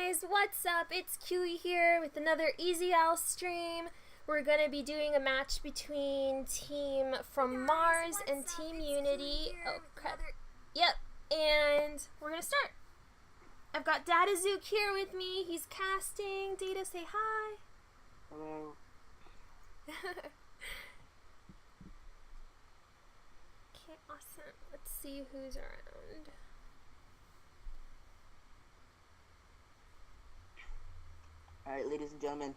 guys, what's up? It's Kiwi here with another EZL stream. We're going to be doing a match between Team from Mars and Team Unity. Oh crap. Yep, and we're going to start. I've got Data Zook here with me. He's casting. Data, say hi. Hello. Okay, awesome. Let's see who's around. Alright, ladies and gentlemen,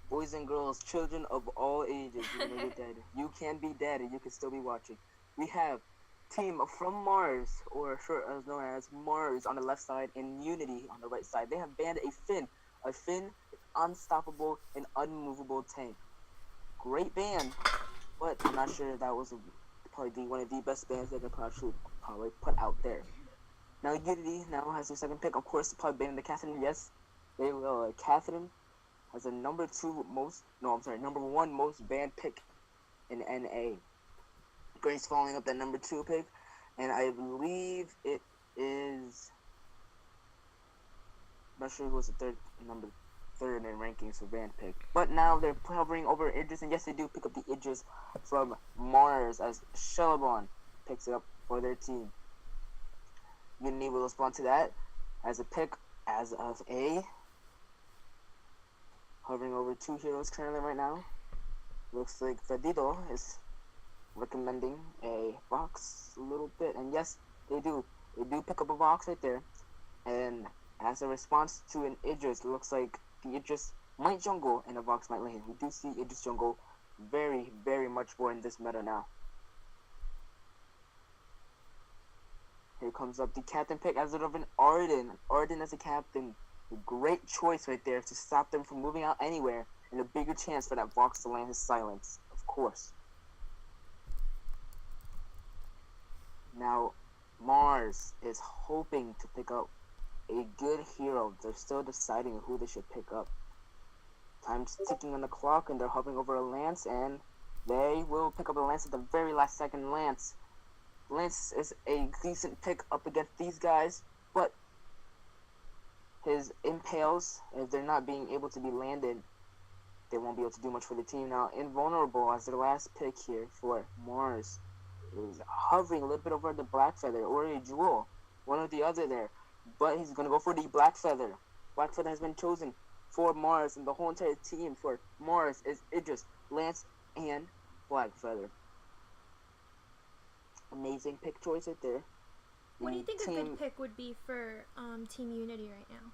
boys and girls, children of all ages, you know you're dead. You can be dead and you can still be watching. We have Team from Mars, or short as known as Mars on the left side, and Unity on the right side. They have banned a Finn, unstoppable and unmovable tank. Great ban, but I'm not sure that was probably one of the best bans they could probably put out there. Now Unity now has their second pick, of course, probably banning the Catherine, yes. They will. Catherine has a number one most banned pick in NA. Grace following up that number 2 pick, and I believe it is. I'm not sure who was the third in rankings for banned pick. But now they're hovering over Idris, and yes, they do pick up the Idris from Mars as Shelabon picks it up for their team. Unity will respond to that as a pick as of a. Hovering over 2 heroes currently right now. Looks like Fedido is recommending a box a little bit. And yes, they do. They do pick up a box right there. And as a response to an Idris, it looks like the Idris might jungle and a box might lane. We do see Idris jungle very, very much more in this meta now. Here comes up the captain pick as of an Arden. Arden as a captain. A great choice right there to stop them from moving out anywhere, and a bigger chance for that box to land his silence, of course. Now, Mars is hoping to pick up a good hero. They're still deciding who they should pick up. Time's ticking on the clock, and they're hovering over a Lance, and they will pick up a Lance at the very last second. Lance is a decent pick up against these guys, but his impales, if they're not being able to be landed, they won't be able to do much for the team. Now, Invulnerable as their last pick here for Mars is hovering a little bit over the Black Feather or a Jewel, one or the other there. But he's going to go for the Black Feather. Black Feather has been chosen for Mars, and the whole entire team for Mars is Idris, Lance, and Black Feather. Amazing pick choice right there. What do you think a good pick would be for Team Unity right now?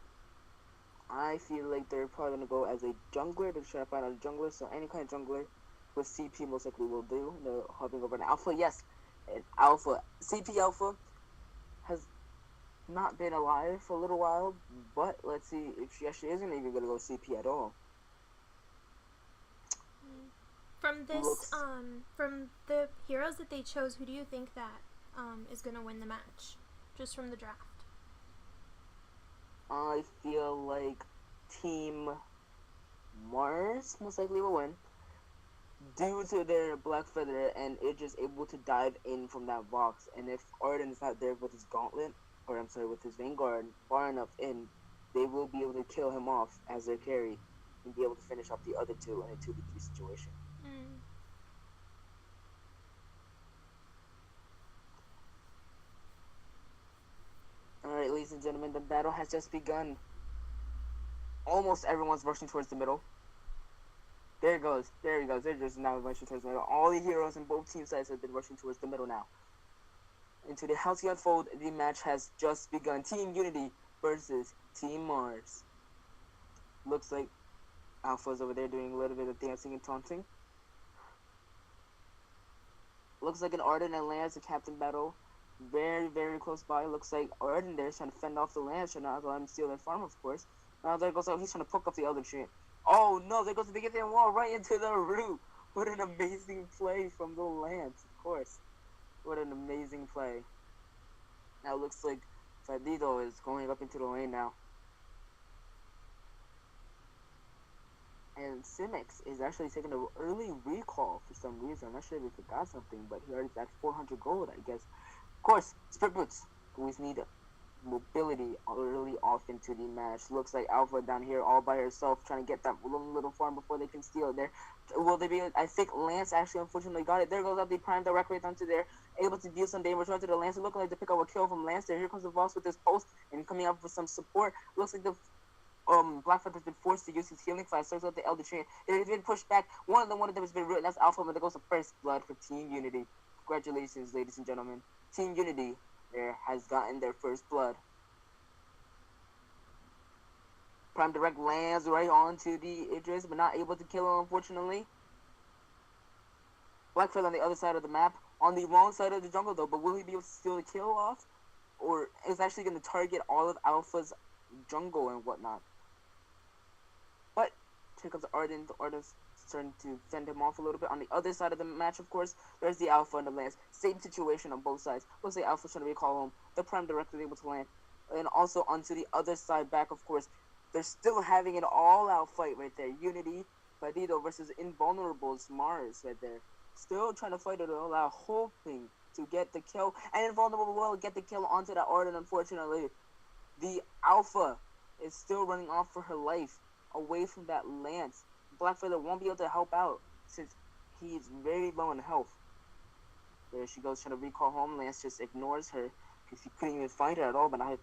I feel like they're probably going to go as a jungler. They're trying to find out a jungler, so any kind of jungler with CP most likely will do. They're hopping over an Alpha. Yes, an Alpha. CP Alpha has not been alive for a little while, but let's see if she actually isn't even going to go CP at all. From this, from the heroes that they chose, who do you think that is going to win the match, just from the draft? I feel like Team Mars most likely will win due to their Black Feather and it just able to dive in from that box. And if Arden is not there with his gauntlet, or I'm sorry, with his Vanguard far enough in, they will be able to kill him off as their carry and be able to finish off the other two in a 2v3 situation. Alright, ladies and gentlemen, the battle has just begun. Almost everyone's rushing towards the middle. There he goes. They're just now rushing towards the middle. All the heroes in both team sides have been rushing towards the middle now. Into the Halcyon Fold, the match has just begun. Team Unity versus Team Mars. Looks like Alpha's over there doing a little bit of dancing and taunting. Looks like an Arden and Lance, a captain battle. Very, very close by. Looks like Arden there is trying to fend off the Lance, trying not to let him steal their farm, of course. Now there goes, he's trying to poke up the other tree. Oh no, there goes the biggest wall right into the root. What an amazing play from the Lance, of course. What an amazing play. Now it looks like Fedido is going up into the lane now. And Simics is actually taking an early recall for some reason. I'm not sure if he forgot something, but he already got 400 gold, I guess. Of course, Spirit Boots. Always need mobility early off into the match. Looks like Alpha down here all by herself trying to get that little farm before they can steal it there. Will they be? I think Lance actually unfortunately got it. There goes up the prime directly onto there, able to deal some damage right to the Lance. Looking like to pick up a kill from Lance there. Here comes the Vox with his post and coming up with some support. Looks like the Blackfoot has been forced to use his healing flash. Starts with the Elder Chain. It has been pushed back. One of them has been written. That's Alpha, but there goes the first blood for Team Unity. Congratulations, ladies and gentlemen. Team Unity there has gotten their first blood. Prime Direct lands right onto the Idris, but not able to kill him, unfortunately. Blackfoot on the other side of the map, on the wrong side of the jungle, though. But will he be able to steal the kill off? Or is actually going to target all of Alpha's jungle and whatnot? But here comes Arden. The Arden's starting to fend him off a little bit. On the other side of the match, of course, there's the Alpha and the Lance. Same situation on both sides. Looks like Alpha's trying to recall home. The Prime Director is able to land. And also onto the other side back, of course, they're still having an all-out fight right there. Unity, Bandido versus Invulnerable's Mars right there. Still trying to fight it all out, hoping to get the kill. And Invulnerable will get the kill onto that Arden, unfortunately. The Alpha is still running off for her life away from that Lance. Blackfeather won't be able to help out since he's very low in health. There she goes trying to recall home. Lance just ignores her because he couldn't even find her at all. But now he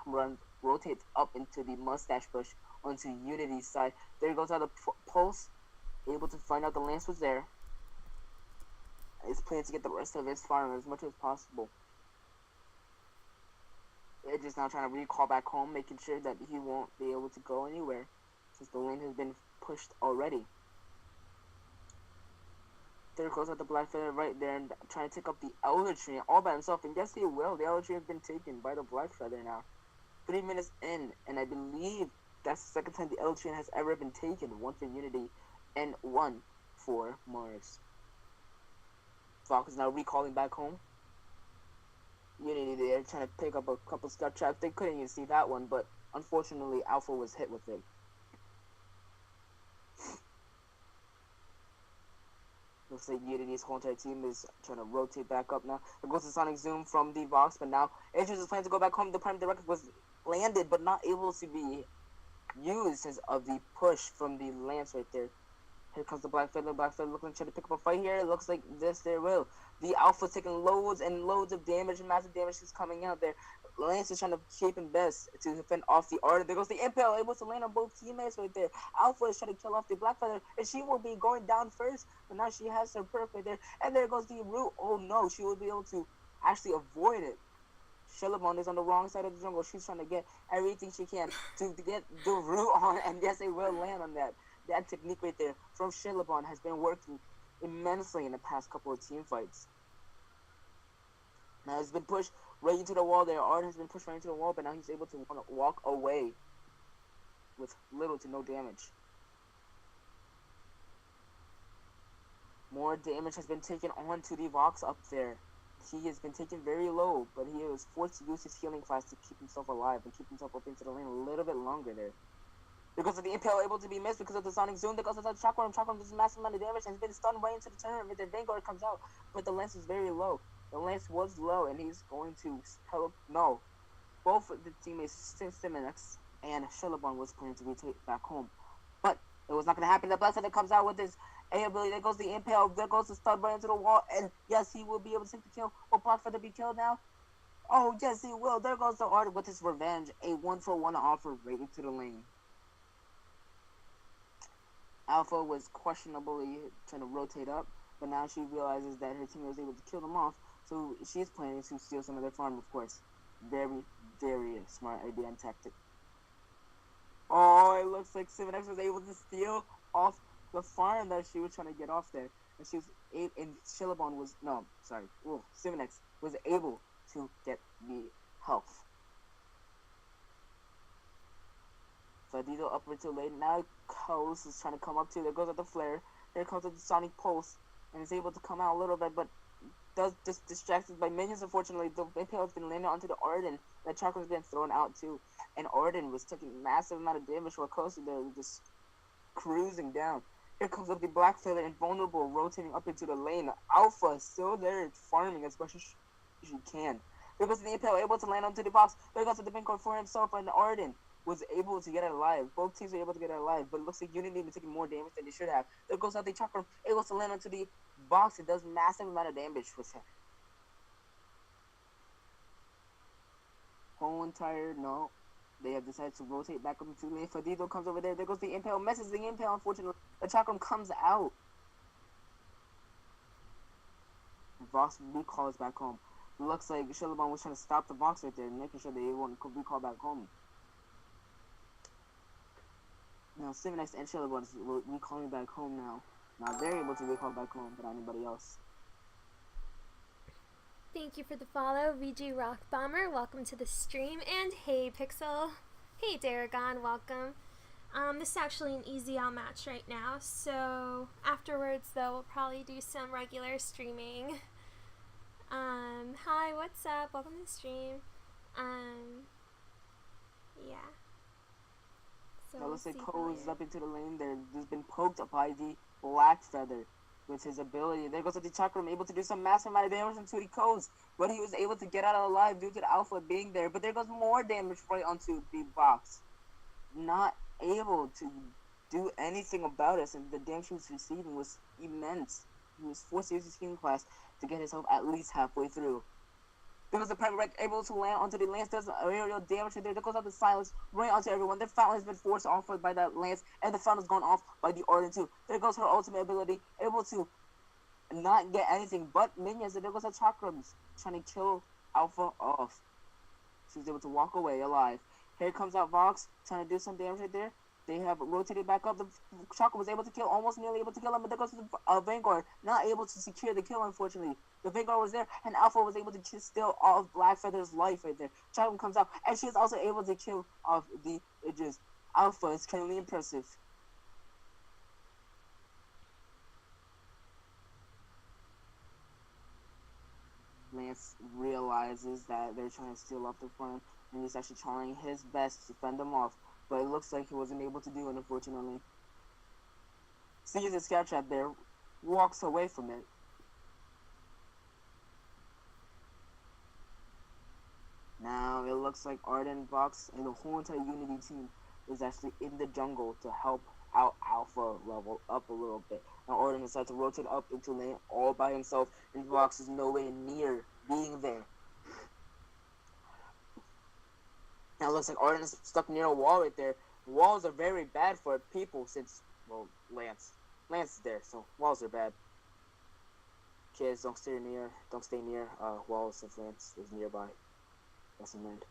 rotates up into the mustache bush onto Unity's side. There goes out the pulse, able to find out the Lance was there. He's planning to get the rest of his farm as much as possible. They're just now trying to recall back home, making sure that he won't be able to go anywhere since the lane has been pushed already. There goes out the Blackfeather right there and trying to take up the Elder Tree all by himself. And yes, he will. The Elder Tree has been taken by the Blackfeather now. 3 minutes in, and I believe that's the second time the Elder Tree has ever been taken. 1 for Unity and 1 for Mars. Fox is now recalling back home. Unity there trying to pick up a couple scout traps. They couldn't even see that one, but unfortunately Alpha was hit with it. Looks like Unity's whole entire team is trying to rotate back up now. There goes the Sonic Zoom from the Vox, but now Idris is planning to go back home. The Prime Direct was landed, but not able to be used because of the push from the Lance right there. Here comes the Blackfeather. Blackfeather looking to try to pick up a fight here. It looks like this there will. The Alpha's taking loads and loads of damage, and massive damage is coming out there. Lance is trying to shape him best to defend off the Arden. There goes the Impale, able to land on both teammates right there. Alpha is trying to kill off the Blackfeather, and she will be going down first, but now she has her perk right there. And there goes the Root. Oh no, she will be able to actually avoid it. Shellabon is on the wrong side of the jungle. She's trying to get everything she can to get the Root on, and yes, they will land on that. That technique right there from Shellabon has been working immensely in the past couple of team fights. Now he's been pushed right into the wall there. Arden has been pushed right into the wall, but now he's able to walk away with little to no damage. More damage has been taken onto the Vox up there. He has been taken very low, but he was forced to use his healing flash to keep himself alive and keep himself up into the lane a little bit longer there. Because of the Impale able to be missed because of the Sonic Zoom, because of the Chakram. Chakram does a massive amount of damage and has been stunned right into the turn. The Vanguard comes out, but the Lance is very low. The Lance was low, and he's going to help. No, both of the teammates, Simenex and Shellabon, was planning to retake back home, but it was not going to happen. The Blackfeather comes out with his A ability. There goes the Impale. There goes the stun right into the wall, and yes, he will be able to take the kill. Will Blackfeather be killed now? Oh yes, he will. There goes the Arden with his revenge. A 1-for-1 offer right into the lane. Alpha was questionably trying to rotate up, but now she realizes that her team was able to kill them off, so she's planning to steal some of their farm, of course. Very, very smart idea and tactic. Oh, it looks like 7X was able to steal off the farm that she was trying to get off there. And she was and Shillabon was, no, sorry, 7X was able to get the health. Bandido upward to late. Now Coast is trying to come up to. There goes at the flare. Here comes the Sonic Pulse. And is able to come out a little bit, but does just distracted by minions, unfortunately. The Impale has been landing onto the Arden. The Chakra has been thrown out too. And Arden was taking massive amount of damage while Coast there just cruising down. Here comes up the Blackfeather, Invulnerable, rotating up into the lane. Alpha is still there farming as much as she can. There goes the Impale, able to land onto the box. There goes the Vincord for himself, and Arden was able to get it alive. Both teams were able to get it alive, but it looks like Unity been taking more damage than they should have. There goes out the Chakram, able to land onto the box. It does massive amount of damage with him. Whole entire, no. They have decided to rotate back up into lane. Fadido comes over there. There goes the Impale. Messes the Impale, unfortunately. The Chakram comes out. Vox recalls back home. Looks like Shillabon was trying to stop the Vox right there, making sure they won't recall back home. Now, Civinex and Shillabon is recalling back home now. Now they're able to recall back home, but not anybody else. Thank you for the follow, VG Rock Bomber. Welcome to the stream. And hey, Pixel. Hey, Daragon. Welcome. This is actually an EZL match right now, so afterwards, though, we'll probably do some regular streaming. Hi, what's up? Welcome to the stream. Yeah. So now looks like Poe is up into the lane there. He's been poked by the Black Feather with his ability. There goes the Chakram, able to do some massive amount of damage into the Codes, but he was able to get out alive due to the Alpha being there. But there goes more damage right onto the box. Not able to do anything about it, and the damage he was receiving was immense. He was forced to use his healing class to get himself at least halfway through. There was the Private Wreck able to land onto the lance, does aerial damage there. There goes out the silence right onto everyone. Their fountain has been forced off by that lance, and the fountain's gone off by the Arden too. There goes her ultimate ability, able to not get anything but minions, and there goes her Chakrams, trying to kill Alpha off. She was able to walk away alive. Here comes out Vox, trying to do some damage right there. They have rotated back up. The Chakra was able to kill, almost nearly able to kill him, but there goes the Vanguard, not able to secure the kill, unfortunately. The Vanguard was there, and Alpha was able to steal all of Black Feather's life right there. Chakra comes out, and she is also able to kill off the Idris. Alpha is currently impressive. Lance realizes that they're trying to steal off the front, and he's actually trying his best to fend them off. But it looks like he wasn't able to do it, unfortunately. Sees the scout trap there, walks away from it. Now it looks like Arden, Vox, and the whole entire Unity team is actually in the jungle to help out Alpha level up a little bit. Now Arden decides to rotate up into lane all by himself, and Vox is nowhere near being there. Now it looks like Arden is stuck near a wall right there. Walls are very bad for people since, well, Lance is there, so walls are bad. Kids, don't stay near walls if Lance is nearby. That's in mind.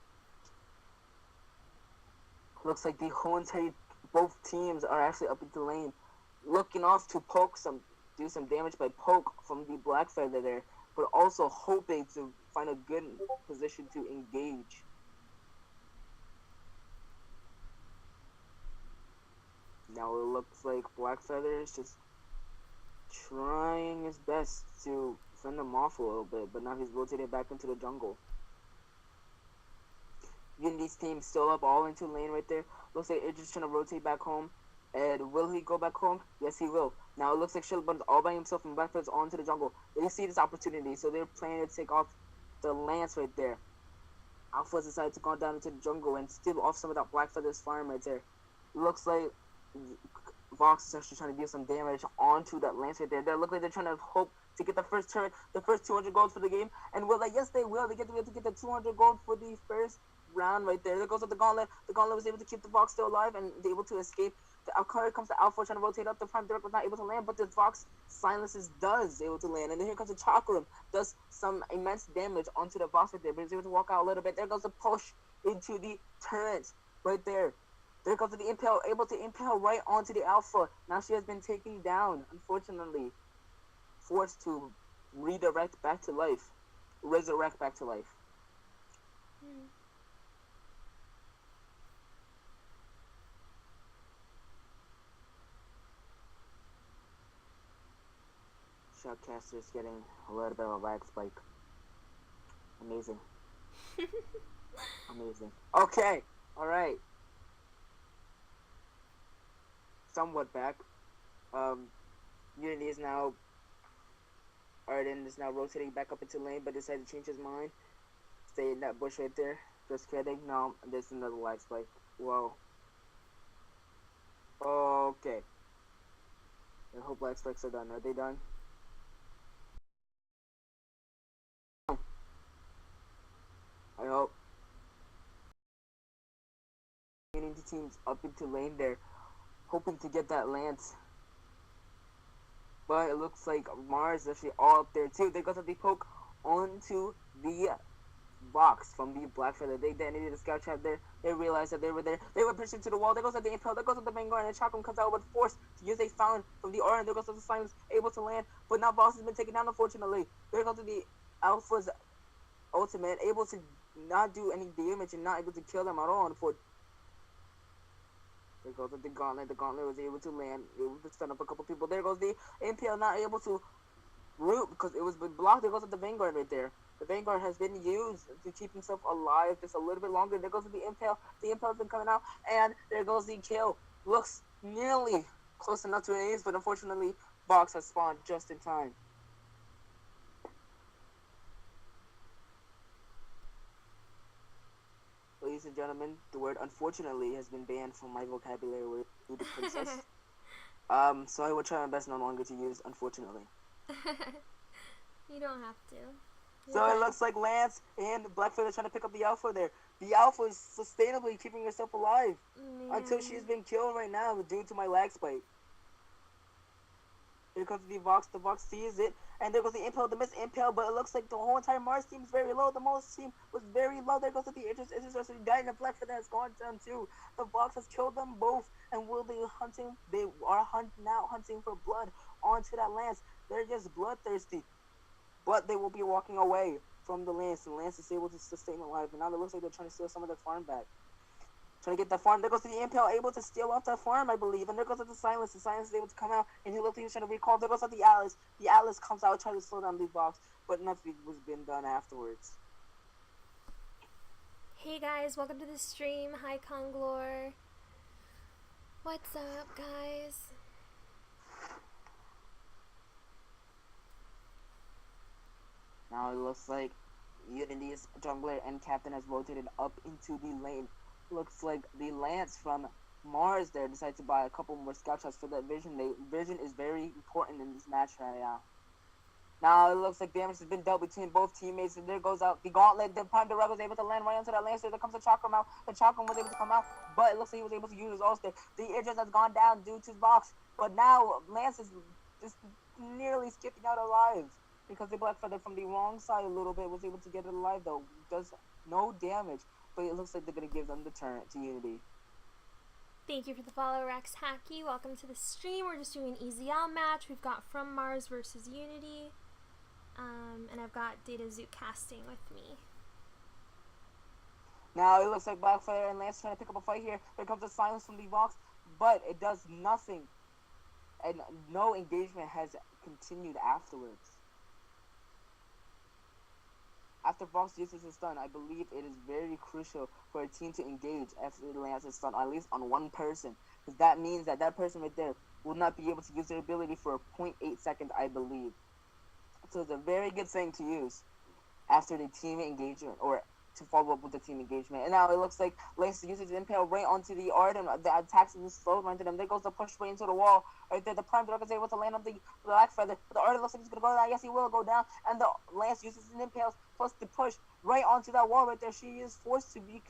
Looks like the whole entire, both teams are actually up into lane, looking off to do some damage by poke from the Black Feather there, but also hoping to find a good position to engage. Now it looks like Black Feather is just trying his best to fend them off a little bit, but now he's rotated back into the jungle. Unity's team still up all into lane right there. Looks like Idris trying to rotate back home. And will he go back home? Yes, he will. Now it looks like Shillabun's all by himself and Black Feather's onto the jungle. They see this opportunity, so they're planning to take off the lance right there. Alpha's decided to go down into the jungle and steal off some of that Black Feather's farm right there. Looks like Vox is actually trying to do some damage onto that lance right there. They look like they're trying to hope to get the first turn, the first 200 gold for the game. And will they? Yes, they will. They get to be able to get the 200 gold for the first round right there. There goes up the Gauntlet. The Gauntlet was able to keep the Vox still alive and able to escape. The Alcari comes to Alpha trying to rotate up. The Prime Direct was not able to land, but the Vox silences does able to land. And then here comes the Chakram, does some immense damage onto the Vox right there, but he's able to walk out a little bit. There goes the push into the turret right there. There comes the Impale, able to impale right onto the Alpha. Now she has been taken down, unfortunately. Forced to resurrect back to life. Shoutcaster is getting a little bit of a lag spike. Amazing. Amazing. Okay, alright. Somewhat back. Unity is now... Arden is now rotating back up into lane, but decided to change his mind. Stay in that bush right there. Just kidding. No, there's another lag spike. Whoa. Okay. I hope lag spikes are done. Are they done? I hope. Getting the teams up into lane there, hoping to get that lance. But it looks like Mars is actually all up there too. They got the poke onto the box from the Black Feather. They detonated the scout trap there. They realized that they were there. They were pushed into the wall. There goes the impel. There goes the Vanguard, and Chakram comes out with force to use a fountain from the aura. And there goes the silence, able to land. But now Boss has been taken down, unfortunately. There goes the Alpha's ultimate, able to not do any damage and not able to kill them at all, unfortunately. There goes the gauntlet. The gauntlet was able to land, able to stun up a couple people. There goes the impale, not able to root because it was blocked. There goes the Vanguard right there. The Vanguard has been used to keep himself alive just a little bit longer. There goes the impale. The impale has been coming out, and there goes the kill. Looks nearly close enough to an ace, but unfortunately, Box has spawned just in time. Ladies and gentlemen, the word unfortunately has been banned from my vocabulary due to princess. So I will try my best no longer to use unfortunately. You don't have to. So it looks like Lance and Blackfeather trying to pick up the Alpha there. The Alpha is sustainably keeping herself alive until she's been killed right now due to my lag spike. Here comes the Vox sees it, and there goes the Impale, the miss Impale, but it looks like the whole entire Mars team is very low. The Mars team was very low. There goes the Idris actually died, and the Blackfeather has gone down too. The Vox has killed them both, and will they hunting? They are now hunting for blood onto that Lance. They're just bloodthirsty. But they will be walking away from the Lance. The Lance is able to sustain alive. And now it looks like they're trying to steal some of their farm back. Trying to get that farm. There goes the Impale, able to steal off that farm, I believe. And there goes the Silence. The Silence is able to come out. And he looks like he's trying to recall. There goes the Atlas. The Atlas comes out trying to slow down the Box. But nothing was been done afterwards. Hey guys, welcome to the stream. Hi Conglor. What's up, guys? Now it looks like Unity's jungler and captain has rotated up into the lane. Looks like the Lance from Mars there decided to buy a couple more scout shots for that Vision. Vision is very important in this match right now. Now it looks like damage has been dealt between both teammates, and there goes out the gauntlet. The Prime Direct was able to land right onto that Lancer. There comes the Chakram out. The Chakram was able to come out, but it looks like he was able to use his ulster. The Idris has gone down due to Vox, but now Lance is just nearly skipping out alive. Because the Blackfeather from the wrong side a little bit was able to get it alive though. Does no damage, but it looks like they're going to give them the turn to Unity. Thank you for the follow, Rex Hacky. Welcome to the stream. We're just doing an EZL match. We've got From Mars versus Unity. And I've got Data Zoot casting with me. Now it looks like Blackfeather and Lance trying to pick up a fight here. Here comes the silence from the Vox, but it does nothing. And no engagement has continued afterwards. After Vox uses his stun, I believe it is very crucial for a team to engage after it lands his stun, or at least on one person. Because that means that that person right there will not be able to use their ability for 0.8 seconds, I believe. So it's a very good thing to use after the team engagement, or to follow up with the team engagement. And now it looks like Lance uses the Impale right onto the Arden. The attacks is slowed right into them. There goes the push right into the wall. Right there, the Prime Direct is able to land on the Blackfeather. The Arden looks like he's going to go down. Yes, he will go down. And the Lance uses an Impale plus the push right onto that wall right there. She is forced to be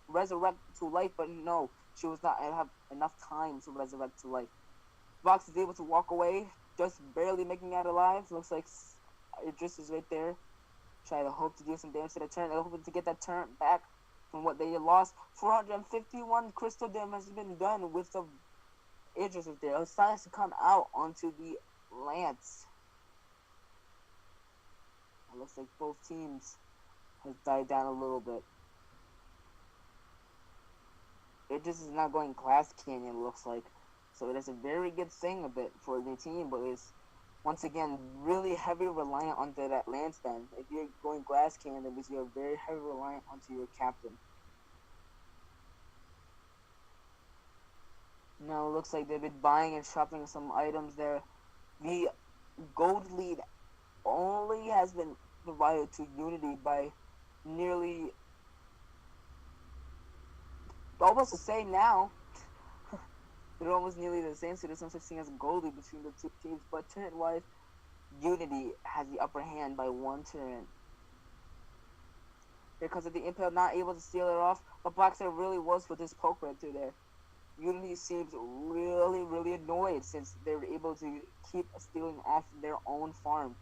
resurrect to life, but no, she was not have enough time to resurrect to life. Vox is able to walk away, just barely making it alive. Looks like Idris is right there. Try to hope to do some damage to the turn. They're hoping to get that turn back from what they lost. 451 crystal damage has been done with the Idris right there. It's time to come out onto the Lance. It looks like both teams has died down a little bit. Idris is not going Glass Canyon, it looks like. So it is a very good thing a bit for the team, but it's once again really heavy reliant onto that Lance then. If you're going Glass Canyon, that means you're very heavy reliant onto your captain. Now it looks like they've been buying and shopping some items there. The gold lead only has been provided to Unity by nearly almost the same now. They're almost nearly the same, so there's no such thing as a goalie between the two teams. But turn-wise, Unity has the upper hand by one turn. Because of the impale not able to steal it off, but Blackstar really was with his poke right through there. Unity seems really, really annoyed since they were able to keep stealing off their own farm.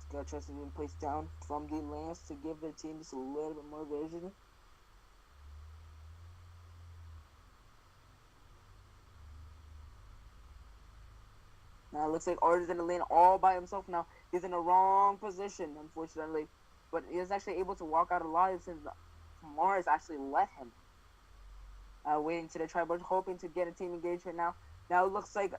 Scout Trust has been placed down from the Lance to give their team just a little bit more vision. Now it looks like Arden's in the lane all by himself now. He's in the wrong position, unfortunately. But he is actually able to walk out alive since Mars actually let him. Waiting to the tribal, hoping to get a team engagement now. Now it looks like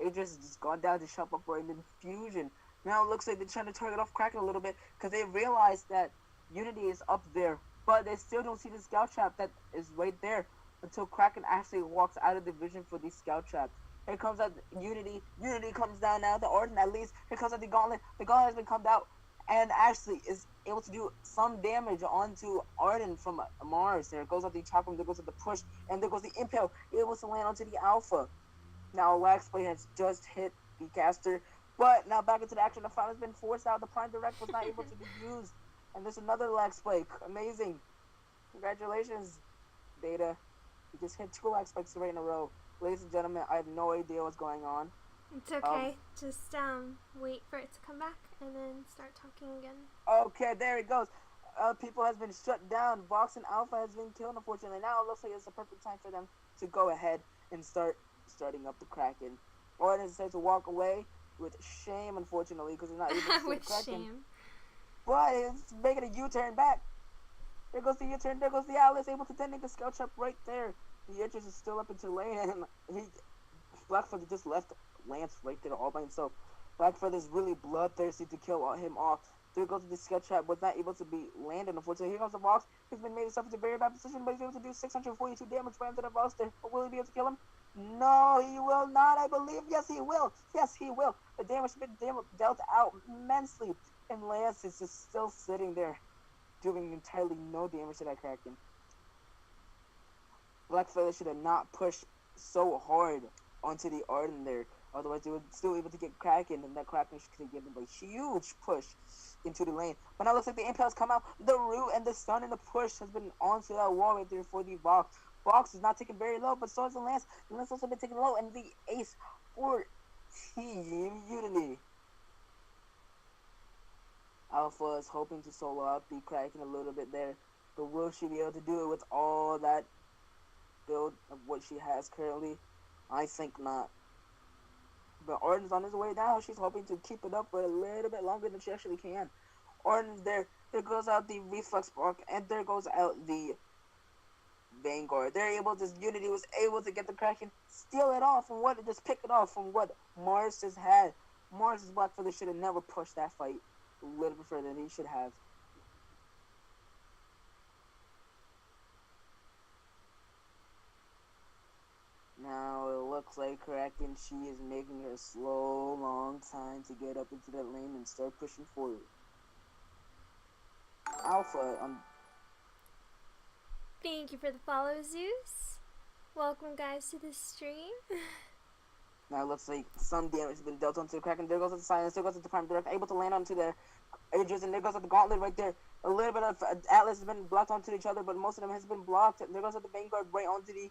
Adrian's just gone down to shop up for an infusion. Now it looks like they're trying to target off Kraken a little bit because they realize that Unity is up there. But they still don't see the scout trap that is right there until Kraken actually walks out of the vision for the scout trap. Here comes out Unity. Unity comes down now to Arden at least. Here comes out the Gauntlet. The Gauntlet has been come out and actually is able to do some damage onto Arden from Mars. There goes out the chakram, there goes out the push, and there goes the impale. Able to land onto the Alpha. Now Lax Blade has just hit the caster, but now back into the action. The final has been forced out. The Prime Direct was not able to be used. And there's another Lax Blade. Amazing. Congratulations, Data. You just hit 2 Lax Spikes right in a row. Ladies and gentlemen, I have no idea what's going on. It's okay. Just wait for it to come back and then start talking again. Okay, there it goes. People has been shut down. Vox and Alpha has been killed, unfortunately. Now it looks like it's the perfect time for them to go ahead and starting up the Kraken. Or decides to walk away with shame, unfortunately, because he's not able to see the Kraken. Shame. But it's making a U-turn back. There goes the U-turn. There goes the Atlas, able to detonate the scout trap right there. The Edges is still up into lane, and Blackfeather just left Lance right there all by himself. Blackfeather's really bloodthirsty to kill him off. There goes the scout trap, was not able to be landed, unfortunately. Here comes the Vox. He's been made himself into a very bad position, but he's able to do 642 damage right into the Vox there. But will he be able to kill him? No, he will not, I believe. Yes, he will. Yes, he will. The damage has been dealt out immensely. And Lance is just still sitting there, doing entirely no damage to that Kraken. Blackfeather should have not pushed so hard onto the Arden there. Otherwise, they would still able to get Kraken, and that Kraken could have given a huge push into the lane. But now it looks like the impales come out. The root and the stun and the push has been onto that wall right there for the Vox. Vox is not taken very low, but so is the Lance. The Lance also been taken low, and the ace for Team Unity. Alpha is hoping to solo out the Kraken a little bit there, but will she be able to do it with all that build of what she has currently? I think not. But Arden's on his way down. She's hoping to keep it up for a little bit longer than she actually can. Arden's there. There goes out the Reflex block, and there goes out the Vanguard. Unity was able to get the Kraken, steal it off from just pick it off from what Mars just had. Mars' Blackfeather should have never pushed that fight a little bit further than he should have. Now it looks like Kraken, she is making her slow, long time to get up into that lane and start pushing forward. Alpha, Thank you for the follow, Zeus. Welcome, guys, to the stream. Now it looks like some damage has been dealt onto the Kraken. There goes the silence. There goes the Prime Direct, able to land onto their Aegis, and there goes the Gauntlet right there. A little bit of Atlas has been blocked onto each other, but most of them has been blocked. There goes the Vanguard right onto the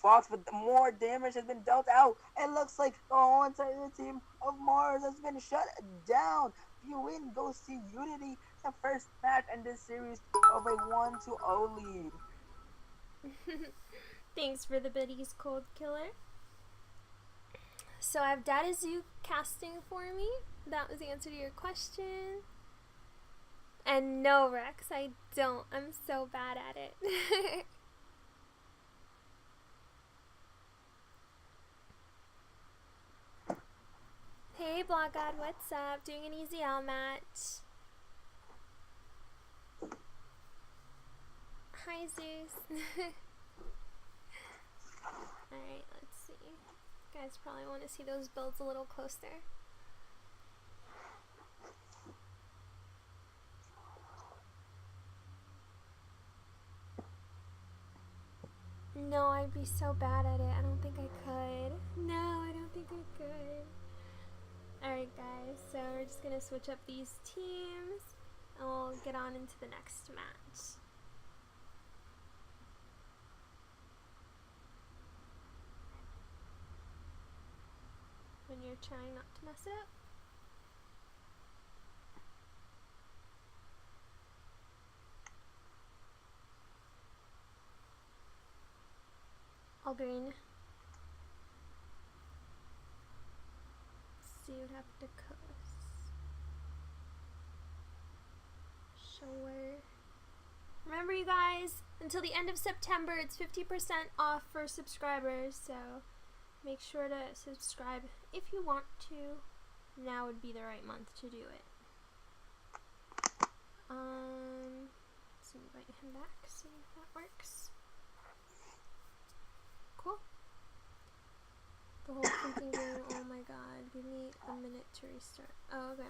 Fox, but more damage has been dealt out. It looks like the whole entire team of Mars has been shut down. The win goes to Unity, the first match in this series of a 1-0 lead. Thanks for the biddies, Cold Killer. So I have Data Zoo casting for me. That was the answer to your question. And no, Rex, I don't. I'm so bad at it. Hey, Block God, what's up? Doing an EZL match. Hi, Zeus. Alright, let's see. You guys probably want to see those builds a little closer. No, I'd be so bad at it. I don't think I could. No, I don't think I could. Alright guys, so we're just gonna switch up these teams and we'll get on into the next match. When you're trying not to mess it up. All green. See what happened to Coast. Sure. Remember you guys, until the end of September it's 50% off for subscribers, so make sure to subscribe if you want to. Now would be the right month to do it. Let's invite him back, see if that works. Cool. The whole freaking game, oh my god. Give me a minute to restart. Oh, okay.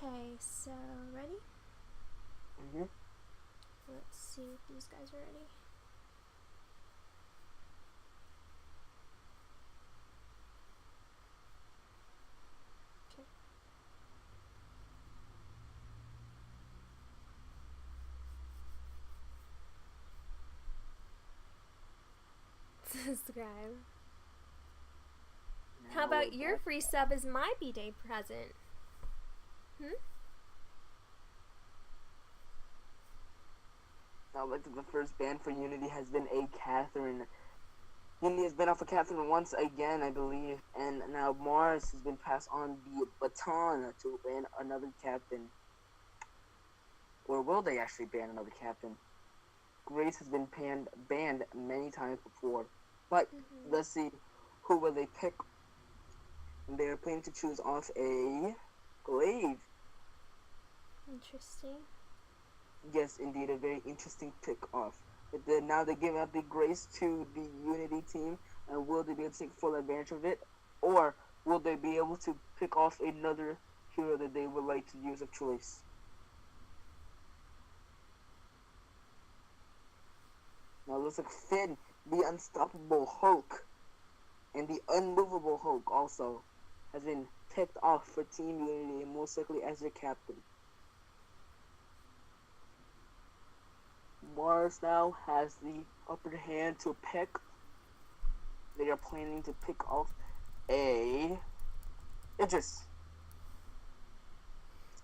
Okay, so ready? Let's see if these guys are ready. Okay. Subscribe. How about your free sub as my B-Day present? Now, like the first ban for Unity has been a Catherine. Unity has been off of Catherine once again, I believe, and now Mars has been passed on the baton to ban another captain. Or will they actually ban another captain? Grace has been banned many times before, but let's see who will they pick. They're planning to choose off a Glaive. Interesting. Yes, indeed, a very interesting pick off. But now they're giving up the Grace to the Unity team, and will they be able to take full advantage of it? Or will they be able to pick off another hero that they would like to use of choice? Now it looks like Finn, the unstoppable Hulk, and the unmovable Hulk also, has been picked off for Team Unity and most likely as their captain. Mars now has the upper hand to pick. They are planning to pick off a Idris.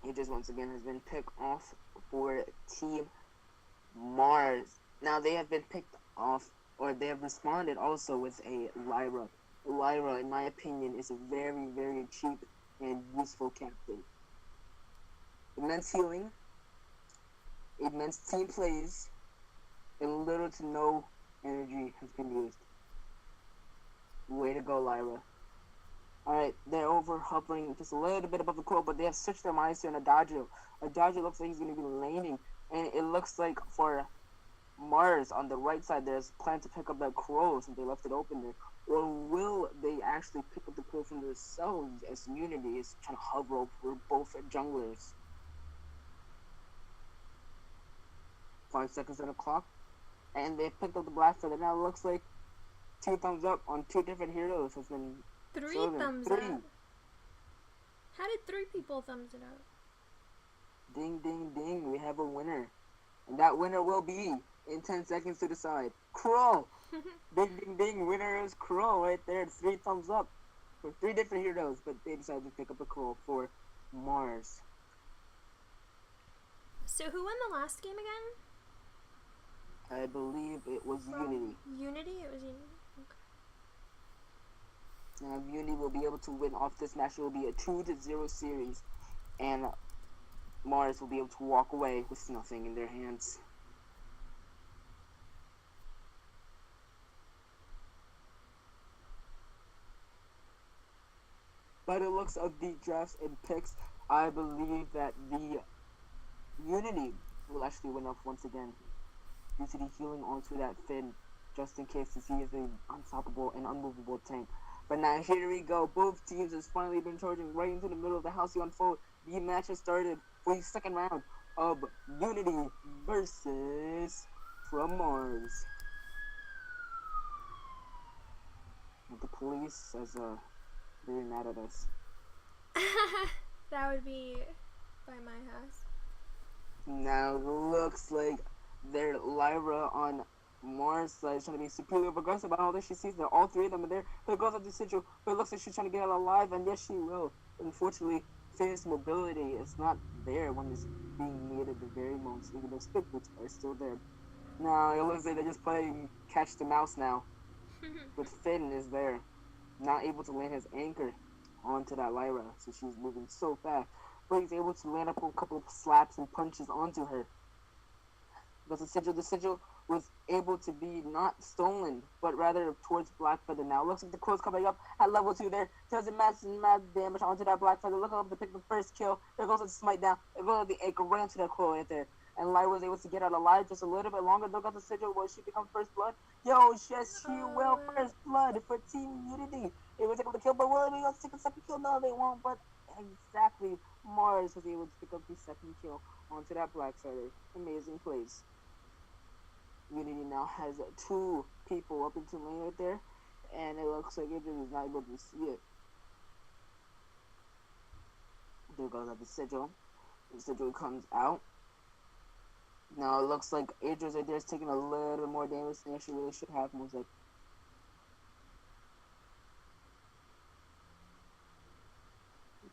Idris once again has been picked off for Team Mars. Now they have been picked off, or they have responded also with a Lyra. Lyra, in my opinion, is a very, very cheap and useful captain. Immense healing, immense team plays, and little to no energy has been used. Way to go, Lyra. Alright, they're over hovering just a little bit above the crow, but they have switched their minds to an Adagio. Adagio looks like he's going to be laning, and it looks like for Mars on the right side, there's plan to pick up that crow since they left it open there. Or will they actually pick up the crow from themselves as Unity is trying to hover over both junglers? 5 seconds on the clock, and they picked up the blast feather. Now it looks like 2 thumbs up on 2 different heroes has been 3 chosen. thumbs up. How did 3 people thumbs it up? Ding, ding, ding. We have a winner. And that winner will be, in 10 seconds to decide, Crow! Ding, ding, ding. Winner is Crow right there. 3 thumbs up for 3 different heroes, but they decided to pick up a Crow for Mars. So who won the last game again? I believe it was Unity. Unity? It was Unity? Okay. Unity will be able to win off this match. It will be a 2-0 series, and Mars will be able to walk away with nothing in their hands. By the looks of the drafts and picks, I believe that the Unity will actually win off once again due to the healing onto that Finn, just in case, as he is an unstoppable and unmovable tank. But now here we go. Both teams has finally been charging right into the middle of the Halcyon Fold. The match has started for the second round of Unity versus From Mars. The police is very mad at us. That would be by my house. Now looks like their Lyra on Mars side is trying to be superior aggressive. I don't know if she sees that all three of them are there. There goes up the Sigil, but it looks like she's trying to get out alive, and yes, she will. Unfortunately, Finn's mobility is not there when it's being needed at the very moment, even though Spit Boots are still there. Now it looks like they're just playing catch the mouse now. But Finn is there, not able to land his anchor onto that Lyra, so she's moving so fast. But he's able to land up a couple of slaps and punches onto her. Because the sigil was able to be not stolen, but rather towards Blackfeather now. Looks like the crow's coming up at level 2 there. Does a massive damage onto that Blackfeather. Look up to pick the first kill. There goes the smite down. There goes the anchor right into that crow right there. And Lyra was able to get out alive just a little bit longer. Look at the sigil. Will she become first blood? Yo, yes, she will. First blood for Team Unity. It was able to kill, but will they take a second kill? No, they won't. But exactly, Mars was able to pick up the second kill onto that Blackfeather. Amazing plays. Unity now has 2 people up into lane right there, and it looks like Adrian is not able to see it. There goes at the sigil. The sigil comes out. Now it looks like Adrian's right there is taking a little bit more damage than she really should have. Most like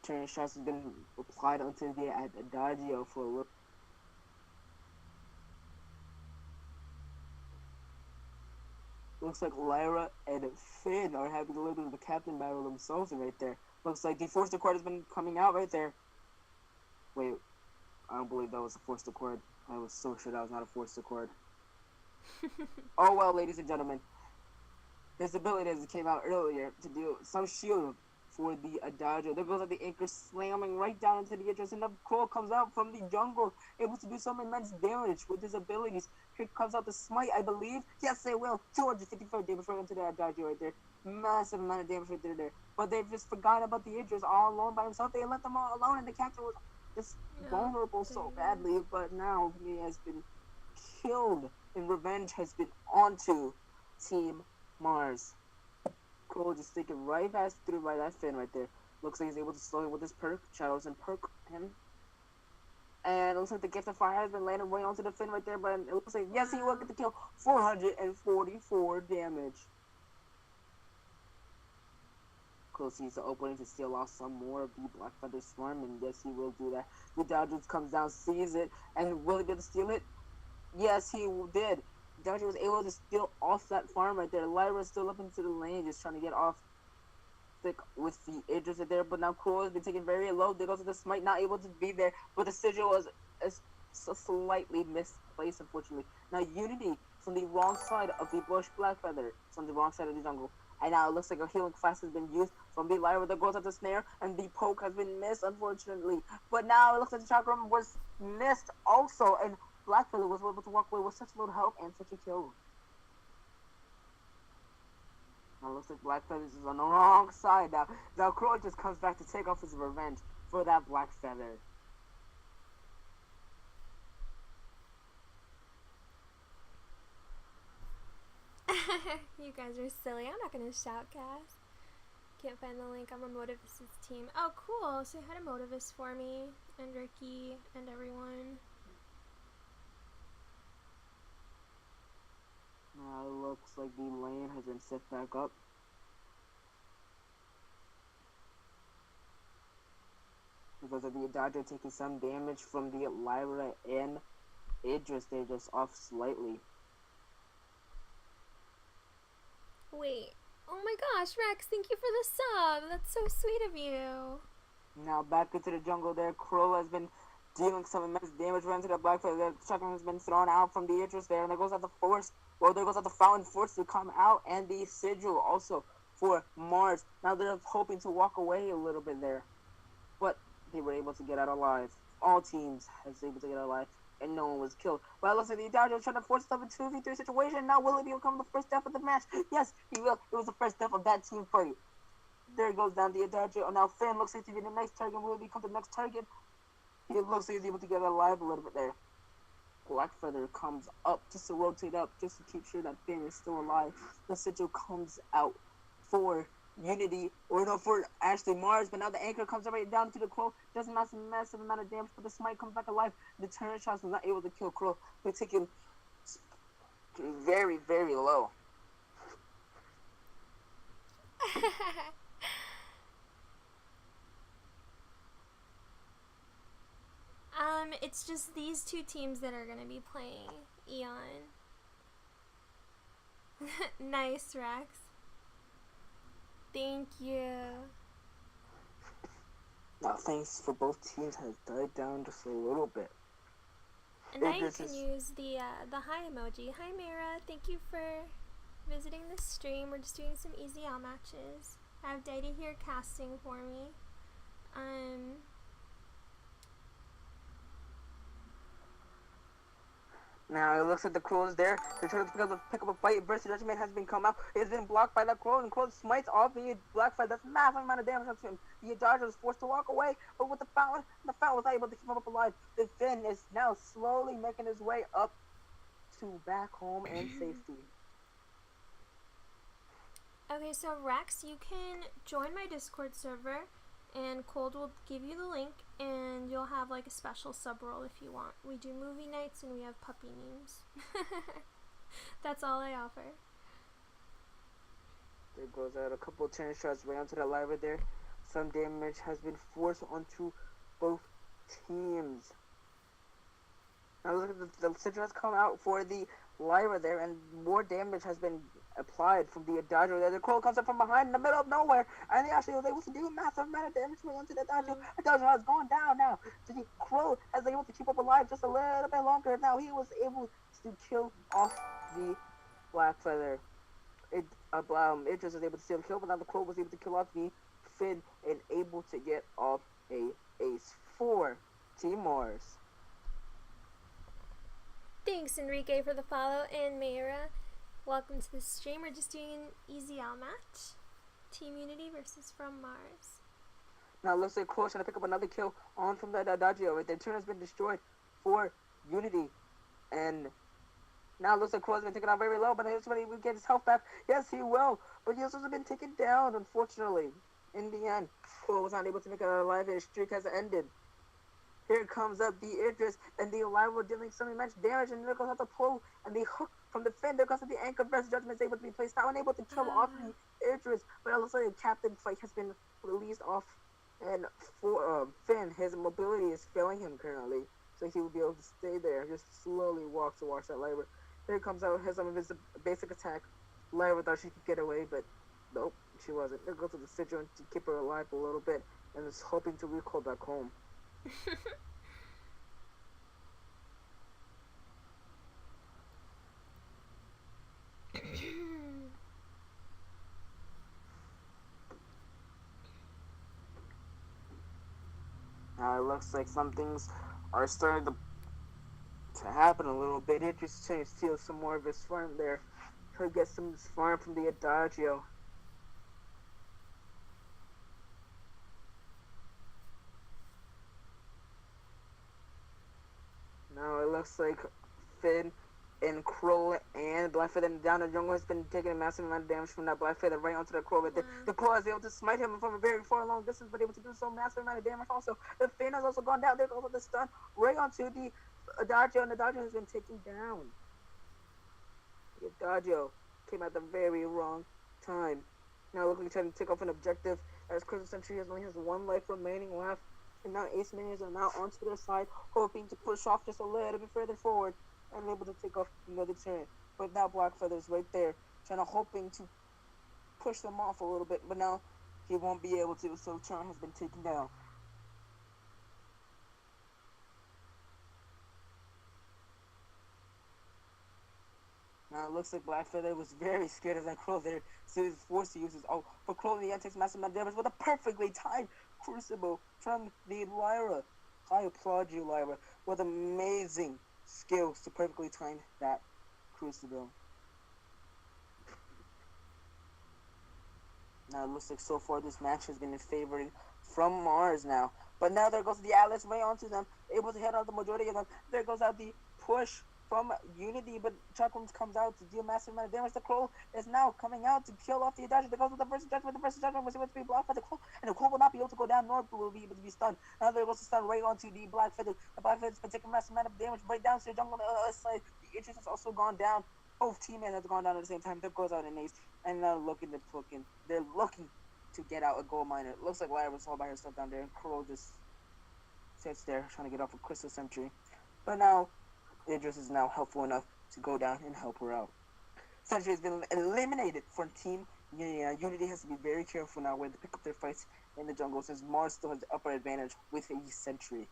turning shots has been applied onto the Adagio for a little. Looks like Lyra and Finn are having a little bit of a captain battle themselves right there. Looks like the Force Accord has been coming out right there. Wait, I don't believe that was a Force Accord. I was so sure that was not a Force Accord. Oh well, ladies and gentlemen. His ability as it came out earlier to do some shield for the Adagio. There goes like the anchor slamming right down into the entrance, and the crow comes out from the jungle, able to do some immense damage with his abilities. Here comes out the smite, I believe. Yes, they will. 254 damage right into the Adagio right there. Massive amount of damage right there. But they've just forgotten about the Idris all alone by himself. They let them all alone, and the captain was just vulnerable so badly. But now he has been killed, and revenge has been onto Team Mars. Cole just thinking right past through by that Finn right there. Looks like he's able to slow him with his perk. Shadows and perk him. And it looks like the gift of fire has been landed right onto the Finn right there, but it looks like, yes, he will get the kill. 444 damage. Cole sees the opening to steal off some more of the Blackfeather Swarm, and yes, he will do that. The Dodgers comes down, sees it, and will he be able to steal it? Yes, he did. Dodger was able to steal off that farm right there. Lyra's still up into the lane, just trying to get off thick with the Idris right there. But now Crow has been taken very low. There goes to the smite, not able to be there. But the sigil was a slightly misplaced, unfortunately. Now Unity is on the wrong side of the bush Blackfeather. It's on the wrong side of the jungle. And now it looks like a healing class has been used from the Lyra that goes at the snare. And the poke has been missed, unfortunately. But now it looks like the chakram was missed also. And Blackfeather was able to walk away with such little help and such a kill. Now it looks like Blackfeather is on the wrong side now. Now Crow just comes back to take off his revenge for that Blackfeather. You guys are silly. I'm not gonna shoutcast. Can't find the link. I'm on Motivus' team. Oh, cool. Say hi to Motivus for me, and Ricky, and everyone. Now it looks like the lane has been set back up. Because of the Dodger taking some damage from the Lyra and Idris, they're just off slightly. Wait. Oh my gosh, Rex, thank you for the sub. That's so sweet of you. Now back into the jungle there. Crow has been dealing some immense damage right into the black feather. The shotgun has been thrown out from the interest there. And there goes out the force. Well, there goes out the fountain force to come out. And the sigil also for Mars. Now they're hoping to walk away a little bit there. But they were able to get out alive. All teams was able to get out alive. And no one was killed. But it looks like the Dodger was trying to force itself into a 2v3 situation. Now will it become the first death of the match? Yes, he will. It was the first death of that team fight. There goes down the Adagio. Now Finn looks like to be the next target. Will it become the next target? He looks like he's able to get alive a little bit there. Blackfeather comes up just to rotate up, just to keep sure that Finn is still alive. The sigil comes out for Unity, or no, for actually Mars, but now the anchor comes right down to the Crow. Doesn't massive amount of damage, but the smite comes back alive. The turn shots was not able to kill Crow. They take him very, very low. It's just these two teams that are gonna be playing Eon. Nice, Rex. Thank you. Now, thanks for both teams has died down just a little bit. And now you can use the hi emoji. Hi, Mira. Thank you for visiting the stream. We're just doing some EZL matches. I have Data here casting for me. Now it looks like the Crow is there. They're trying to pick up a fight. Burst Judgment has been come out. It's been blocked by that Crow, and Crow smites off the Blackfire. That's a massive amount of damage to him. The Dodger was forced to walk away, but with the fountain was not able to keep him up alive. The Finn is now slowly making his way up to back home and safety. Okay, so Rex, you can join my Discord server, and Cold will give you the link, and you'll have like a special sub role if you want. We do movie nights and we have puppy memes. That's all I offer. There goes out a couple of turn shots right onto the Lyra there. Some damage has been forced onto both teams. Now look at the sigil has come out for the Lyra there, and more damage has been applied from the Adagio there. The Crow comes up from behind in the middle of nowhere, and he actually was able to do a massive amount of damage onto the Adagio. Adagio has gone down now. So the Crow has been able to keep up alive just a little bit longer. Now he was able to kill off the Blackfeather. Idris was able to steal the kill, but now the Crow was able to kill off the Finn and able to get off a ace for Team Mars. Thanks, Enrique, for the follow, and Mayra. Welcome to the stream. We're just doing an EZL match. Team Unity versus From Mars. Now it looks like Crow trying to pick up another kill on from that Adagio. Their turn has been destroyed for Unity. And now it looks like Crow has been taken out very low, but he's ready to get his health back. Yes, he will. But he also has been taken down, unfortunately. In the end, Crow was not able to make it out alive, and his streak has ended. Here comes up the Idris, and the Alive dealing some immense damage, and there goes out the pull, and the hook from the Finn. There goes out the anchor. Burst Judgment is able to be placed now, unable to kill off the Idris, but it looks like the captain fight has been released off, and for Finn, his mobility is failing him currently, so he will be able to stay there, just slowly walk towards that Lyra. Here comes out some of his basic attack. Lyra thought she could get away, but nope, she wasn't. There goes to the sigil to keep her alive a little bit, and is hoping to recall back home. Now it looks like some things are starting to happen a little bit. Idris trying to steal some more of his farm there. Try to get some of his farm from the Adagio. Now it looks like Finn and Crow and Blackfeather down the jungle has been taking a massive amount of damage from that Blackfeather right onto the Crow. But the Crow is able to smite him from a very far long distance, but able to do so massive amount of damage also. The Finn has also gone down. There goes the stun right onto the Adagio, and the Adagio has been taken down. The Adagio came at the very wrong time. Now looking to try to take off an objective as Crystal Century only has one life remaining left. And now Ace Minions are now onto their side, hoping to push off just a little bit further forward and able to take off another turn. But now Blackfeather's right there, hoping to push them off a little bit, but now he won't be able to, so turn has been taken down. Now it looks like Blackfeather was very scared of that Crow there, so he was forced to use his for Crow in the end takes massive amount of damage with a perfectly timed Crucible from the Lyra. I applaud you, Lyra, with amazing skills to perfectly time that Crucible. Now it looks like so far this match has been in favor from Mars now. But now there goes the Atlas way onto them, able to hit out the majority of them. There goes out the push from Unity, but Chuckles comes out to deal massive amount of damage. The Crow is now coming out to kill off the Adachi. There goes with the first judgment. The first judgment was able to be blocked by the Crow, and the Crow will not be able to go down, nor will be able to be stunned. Now there goes to stun right onto the Blackfeather. The Blackfeather's been taking massive amount of damage right down to the jungle side. The Idris has also gone down. Both teammates have gone down at the same time. There goes out an ace, and now they're looking to get out a gold miner. It looks like Lyra was all by herself down there, and Crow just sits there trying to get off a Crystal Sentry. But now Idris is now helpful enough to go down and help her out. Sentry has been eliminated from Team Unity. Unity has to be very careful now where they pick up their fights in the jungle, since Mars still has the upper advantage with a Sentry.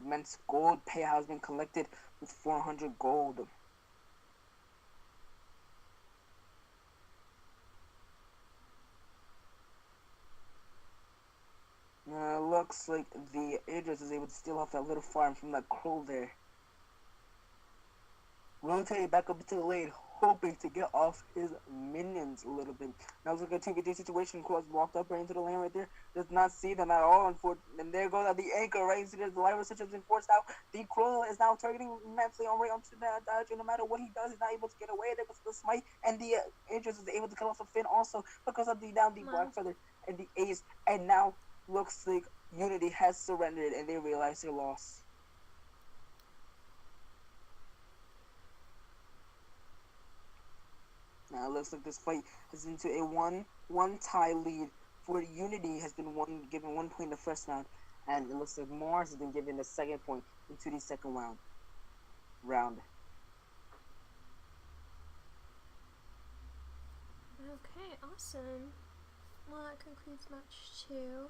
Immense gold payout has been collected with 400 gold. Looks like the Idris is able to steal off that little farm from that Crow there. Rotating back up into the lane, hoping to get off his minions a little bit. Now it's like a 2v2 situation. Crow has walked up right into the lane right there. Does not see them at all, unfortunately. And there goes the anchor right into the Lyra switch has been forced out. The Crow is now targeting immensely on right onto the dodge. No matter what he does, he's not able to get away. There goes the smite. And the Idris is able to cut off the Finn also because of the Blackfeather and the ace. And now looks like Unity has surrendered and they realize their loss. Now it looks like this fight is into a 1-1 tie lead for Unity. Has been given 1 point in the first round, and it looks like Mars has been given the second point into the second round. Okay, awesome. Well, that concludes match 2.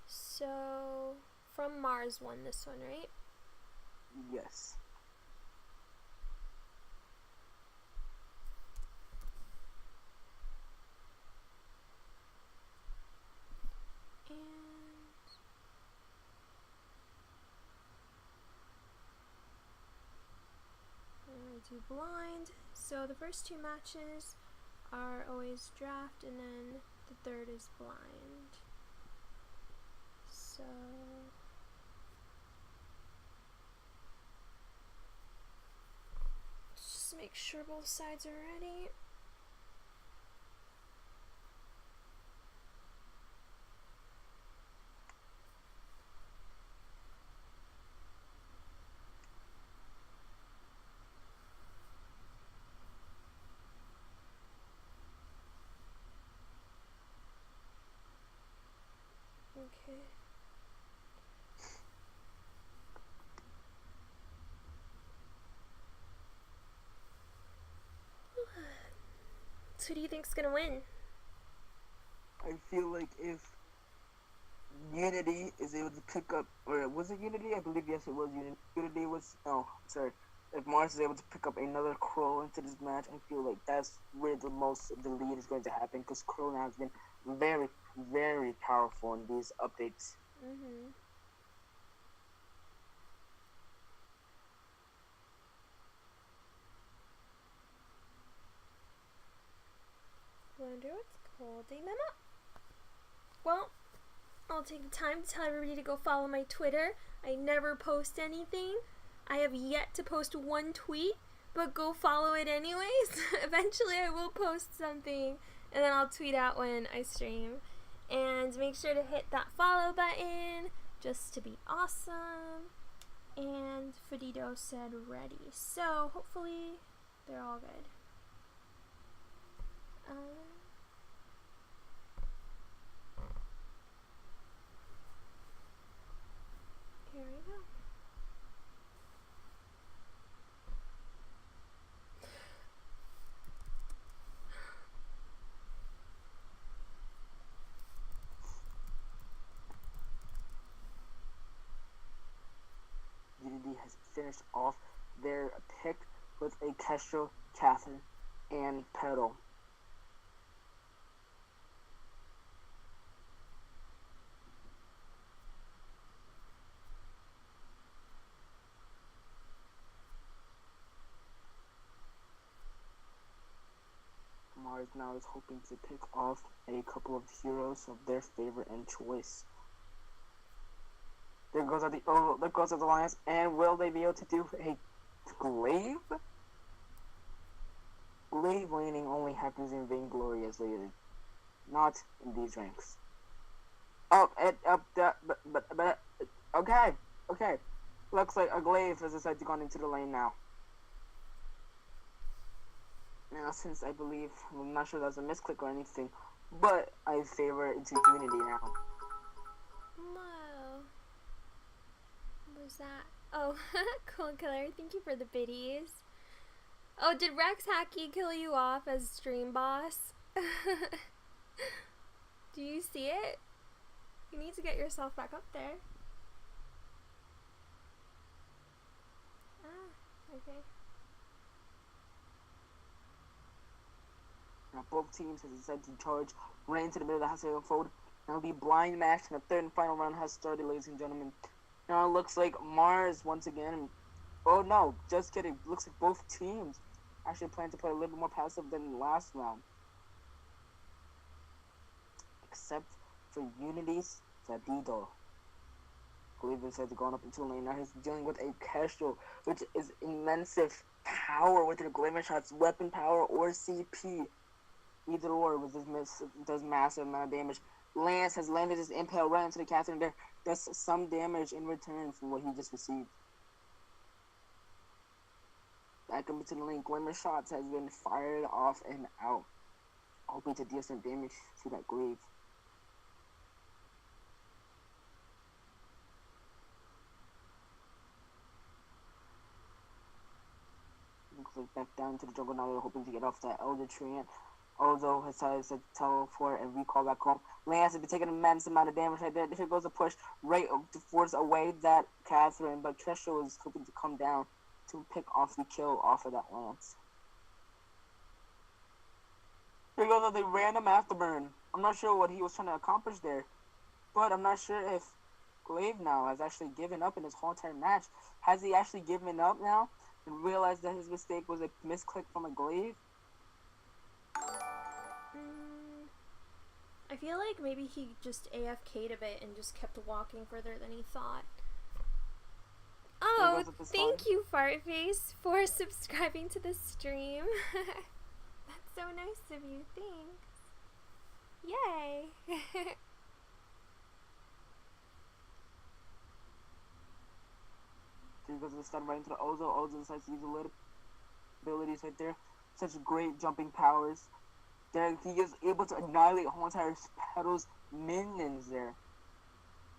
So, from Mars won this one, right? Yes. And I do blind. So the first 2 matches are always draft, and then the third is blind. So just make sure both sides are ready. Okay. So who do you think's gonna win? I feel like if Unity is able to pick up, or was it Unity? I believe yes, it was Unity. Unity was If Mars is able to pick up another Crow into this match, I feel like that's where the most of the lead is going to happen, because Crow now has been very, very powerful in these updates. Mm-hmm. Wonder what's holding them up. Well, I'll take the time to tell everybody to go follow my Twitter. I never post anything. I have yet to post 1 tweet, but go follow it anyways. Eventually I will post something, and then I'll tweet out when I stream. And make sure to hit that follow button just to be awesome. And Fedito said ready. So hopefully they're all good. finish off their pick with a Kestrel, Catherine, and Petal. Mars now is hoping to pick off a couple of heroes of their favorite and choice. There goes the Alliance, and will they be able to do a Glaive? Glaive laning only happens in Vainglory as later, not in these ranks. Oh, but okay. Looks like a Glaive has decided to go into the lane now. Now, since I believe, I'm not sure that's a misclick or anything, but I favor it into Unity now. Whoa. What was that? Oh, cool killer. Thank you for the biddies. Oh, did Rex Hacky kill you off as stream boss? Do you see it? You need to get yourself back up there. Ah, okay. Now both teams have decided to charge right into the middle of the house to unfold. Now the blind match in the third and final round has started, ladies and gentlemen. Now it looks like Mars once again. Oh no, just kidding. Looks like both teams actually plan to play a little bit more passive than the last round. Except for Unity's Zadido. Glaive instead of going up into the lane. Now he's dealing with a Kestrel, which is immense power with her glamour shots, weapon power, or CP. Either or does massive amount of damage. Lance has landed his impale right into the Catherine there. Does some damage in return for what he just received. Back up into the lane. Glimmer shots has been fired off and out. Hoping to deal some damage to that Glaive. Looks like back down to the jungle now. They're hoping to get off that Elder Treant. Ozo has decided to teleport and recall back home. Lance has been taking an immense amount of damage right there. Here goes a push right to force away that Catherine, but Kestrel is hoping to come down to pick off the kill off of that Lance. Here goes the random afterburn. I'm not sure what he was trying to accomplish there, but I'm not sure if Glaive now has actually given up in this whole entire match. Has he actually given up now and realized that his mistake was a misclick from a Glaive? I feel like maybe he just AFK'd a bit and just kept walking further than he thought. Oh, thank you, Fartface, for subscribing to the stream. That's so nice of you. Thanks. Yay. Here goes the stun right into the Ozo. Ozo decides to use a little abilities right there. Such great jumping powers. There he is able to annihilate whole entire Petal's minions there.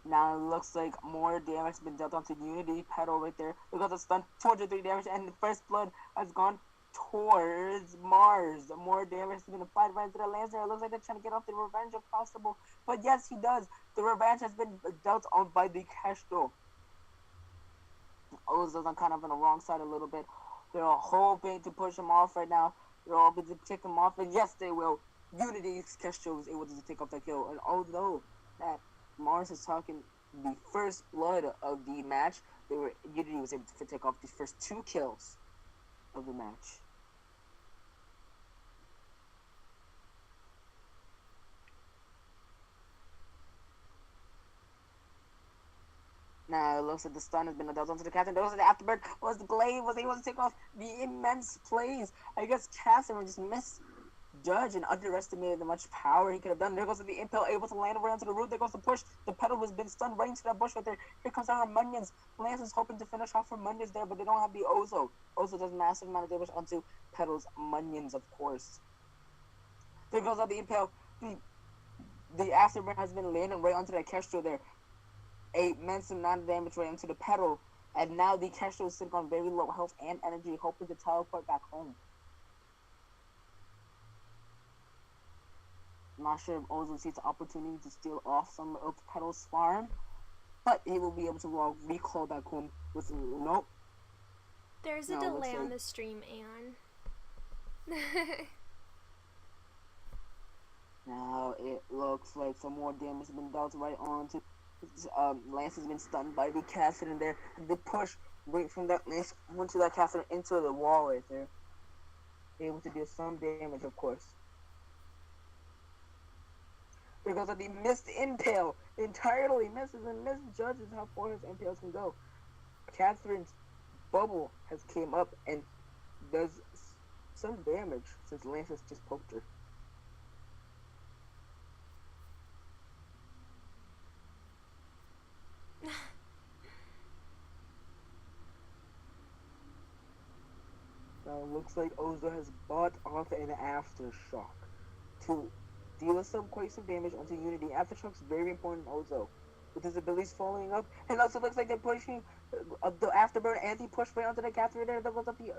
Now it looks like more damage has been dealt onto Unity. Petal right there. Look at the stun. 203 damage, and the first blood has gone towards Mars. More damage has been applied right into the Lancer. It looks like they're trying to get off the revenge if possible. But yes, he does. The revenge has been dealt on by the Kestrel. Ozo's on kind of on the wrong side a little bit. They're all hoping to push him off right now. They're all going to take him off, and yes, they will. Unity's Kestrel was able to take off that kill. And although that Mars is talking the first blood of the match, Unity was able to take off the first 2 kills of the match. Now it looks like the stun has been dealt onto the Catherine. There was the afterbird. Was the Glaive was able to take off the immense plays. I guess Catherine just misjudged and underestimated the much power he could have done. There goes the impale, able to land over onto the root. There goes the push. The Petal has been stunned right into that bush right there. Here comes our Munions. Lance is hoping to finish off her Munions there, but they don't have the Ozo. Ozo does massive amount of damage onto Petal's Munions, of course. There goes the impale. The afterburn has been landing right onto that Kestrel there. A immense amount of damage right into the Petal, and now the Kestrel is sitting on very low health and energy, hoping to teleport back home. I'm not sure if Ozo sees the opportunity to steal off some of Petal's farm, but he will be able to recall back home with nope. There's a Now it looks delay on like the stream, Anne. now it looks like some more damage has been dealt right onto. Lance has been stunned by the caster in there, and they push right from that Lance onto that caster into the wall right there. Able to do some damage, of course. Because of the missed impale, entirely misses and misjudges how far his impales can go. Catherine's bubble has came up and does some damage since Lance has just poked her. Now it looks like Ozo has bought off an aftershock to deal some damage onto Unity. Aftershock's very important Ozo, with his abilities following up, and also looks like they're pushing the afterburn anti-push right onto the Catherine there. That goes up the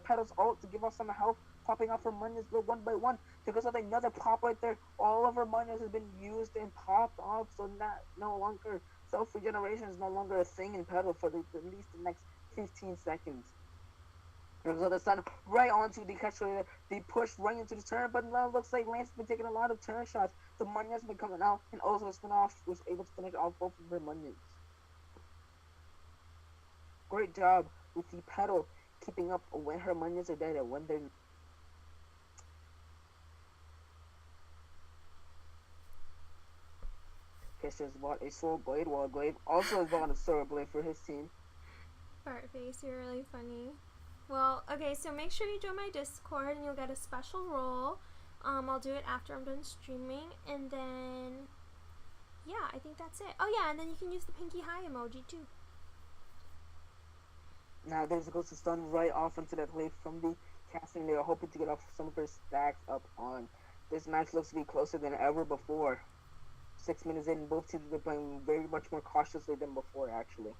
Pedal's ult to give off some health, popping off her minions one by one. There goes up another pop right there. All of her minions has been used and popped off, so no longer self-regeneration is no longer a thing in Pedal for at least the next 15 seconds. There's the sun right onto the catcher. They push right into the turn, but now it looks like Lance has been taking a lot of turn shots. The minions has been coming out, and also Spinoff was able to finish off both of their minions. Great job with the pedal keeping up when her minions are dead and when they're. Kisser's bought a Soul Blade, while Glaive also has bought a Soul Blade for his team. Fartface, you're really funny. Well, okay, so make sure you join my Discord and you'll get a special role. I'll do it after I'm done streaming, and then, yeah, I think that's it. Oh yeah, and then you can use the pinky high emoji too. Now there's a Ghost of Stun right off into that play from the casting. They are hoping to get off some of her stacks up on. This match looks to be closer than ever before. 6 minutes in, both teams are playing very much more cautiously than before, actually.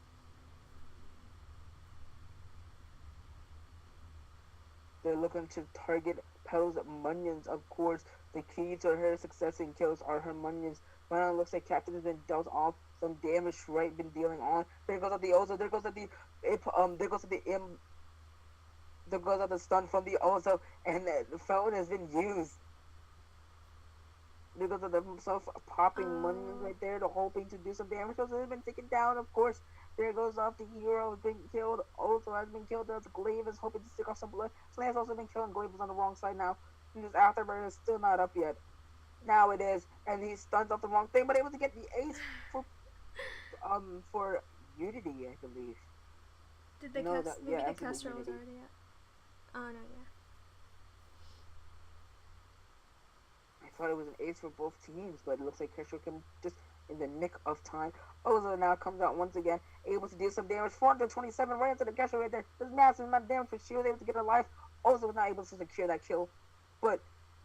They're looking to target Pedal's minions, of course. The key to her success in kills are her minions. But now it looks like Captain has been dealt off some damage, right? Been dealing on. There goes the Ozo. There goes the stun from the Ozo, and the fountain has been used. Because of themselves popping minions right there, they're hoping to do some damage. Ozo has been taken down, of course. There goes off the hero, has been killed. Ozo has been killed. There's Glaive is hoping to stick off some blood. Slay's has also been killed, and Glaive is on the wrong side now. And this afterburn is still not up yet. Now it is, and he stuns off the wrong thing, but able to get the ace for Unity, I believe. Did the maybe the Kestrel was already up? Oh no, yeah. I thought it was an ace for both teams, but it looks like Kestrel can just in the nick of time. Ozo now comes out once again, able to do some damage. 427 right into the Kestrel right there. This massive amount of damage, but she was able to get her life. Ozo was not able to secure that kill, but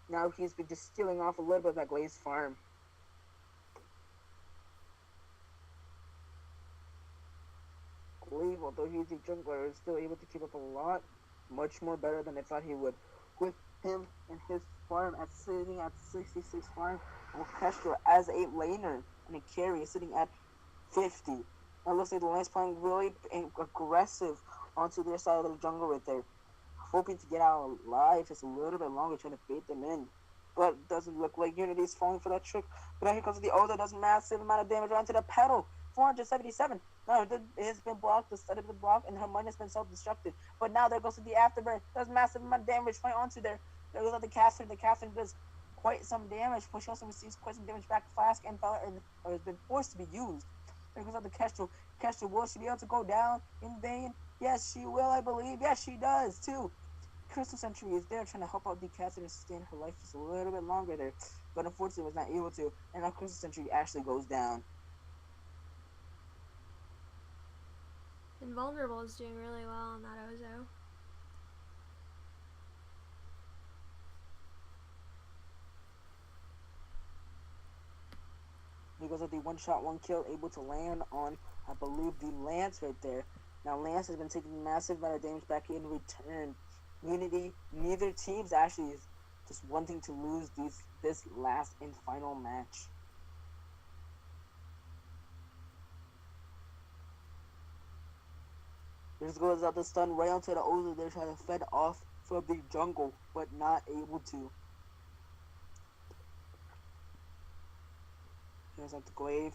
now he's been just stealing off a little bit of that Glaive's farm. Glaive, although he's a jungler, is still able to keep up a lot, much more better than I thought he would. With him and his farm sitting at 66 farm, and Kestrel as a laner and a carry sitting at 50. Now it looks like the lane's playing really aggressive onto their side of the jungle right there, hoping to get out alive just a little bit longer, trying to bait them in. But it doesn't look like Unity is falling for that trick. But now here comes the Ozo, does massive amount of damage onto the pedal. 477. Now it has been blocked, the set has been blocked, and her money has been self-destructed. But now there goes to the afterburn. Does massive amount of damage right onto there. There goes the Catherine. The Catherine does quite some damage, but she also receives quite some damage back. Flask and has been forced to be used. There goes the Kestrel. Kestrel, will she be able to go down in vain? Yes, she will, I believe. Yes, she does, too. Crystal Sentry is there trying to help out the Catherine to sustain her life just a little bit longer there. But unfortunately was not able to. And now Crystal Sentry actually goes down. Invulnerable is doing really well on that Ozo. Because of the one shot, one kill, able to land on, I believe, the Lance right there. Now Lance has been taking massive amount of damage back in return. Unity, neither team's actually is just wanting to lose this last and final match. This goes out the stun right onto the Ozu. They're trying to fend off from the jungle, but not able to. Here's like the Glaive.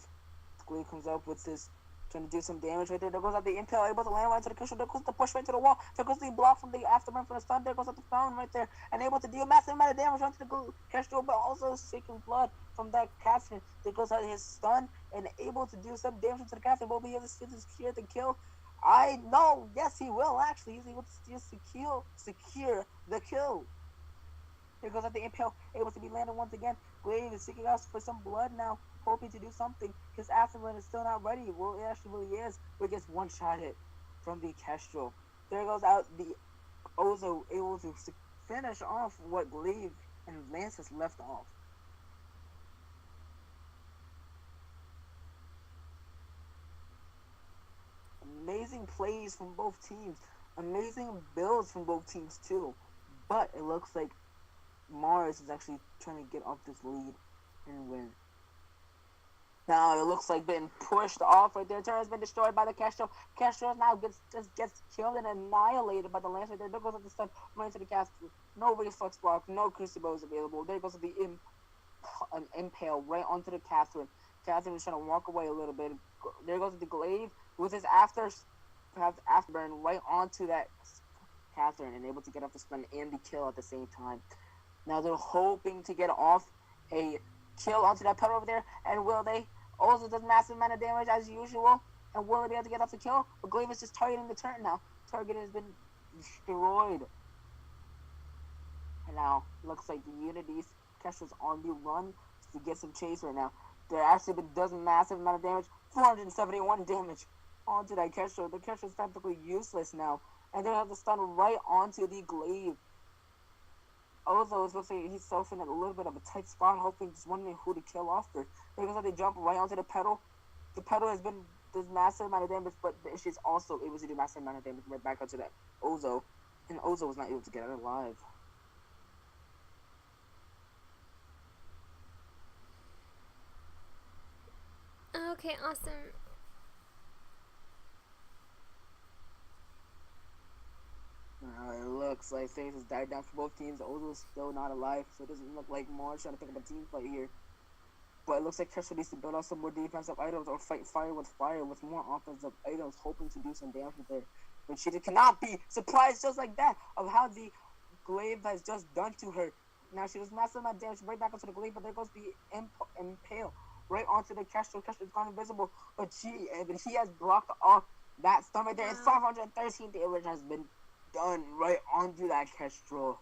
The Glaive comes up with this, trying to do some damage right there. There goes out the Impale, able to land right to the cushion. There goes the push right to the wall. There goes the block from the afterburn from the stun. There goes out the fountain right there, and able to deal massive amount of damage onto the Kestrel, but also seeking blood from that Catherine. There goes out his stun and able to do some damage to the Catherine. Will be able to secure the kill. I know, yes, he will actually. He's able to secure the kill. Here goes out the Impale, able to be landed once again. Glaive is seeking out for some blood now, hoping to do something. His afterburn is still not ready. Well, it actually really is, but gets one shot hit from the Kestrel. There goes out the Ozo, able to finish off what Glaive and Lance has left off. Amazing plays from both teams. Amazing builds from both teams too. But it looks like Mars is actually trying to get off this lead and win. Now it looks like being pushed off right there. Turn has been destroyed by the Kestrel. Kestrel now gets killed and annihilated by the lance right there. There goes the stun right into the Castle. No reflex block, no crucibles available. There goes the Impale right onto the Catherine. Catherine is trying to walk away a little bit. There goes the Glaive with his afterburn right onto that Catherine and able to get off the stun and the kill at the same time. Now they're hoping to get off a kill onto that pedal over there, and will they? Also does massive amount of damage as usual, and will they be able to get off the kill? But Glaive is just targeting the turn now. Target has been destroyed. And now looks like the Unity's Kestrel's on the run to get some chase right now. There actually does massive amount of damage, 471 damage onto that Kestrel. The Kestrel is practically useless now, and they have the stun right onto the Glaive. Ozo looks like he's surfing at a little bit of a tight spot, hoping, just wondering who to kill off first. Because they jump right onto the pedal. The pedal does massive amount of damage, but she's also able to do massive amount of damage right back onto that Ozo. And Ozo was not able to get out alive. Okay, awesome. It looks like things has died down for both teams. Ozo's still not alive, so it doesn't look like Mars trying to pick up a team fight here. But it looks like Kestrel needs to build out some more defensive items or fight fire with more offensive items, hoping to do some damage with her. But she cannot be surprised just like that of how the Glaive has just done to her. Now she does massive amount of damage right back onto the Glaive, but there goes the Impale right onto the Kestrel. Kestrel's gone invisible, but he has blocked off that stun right there. And 513 damage has been done right onto that Kestrel.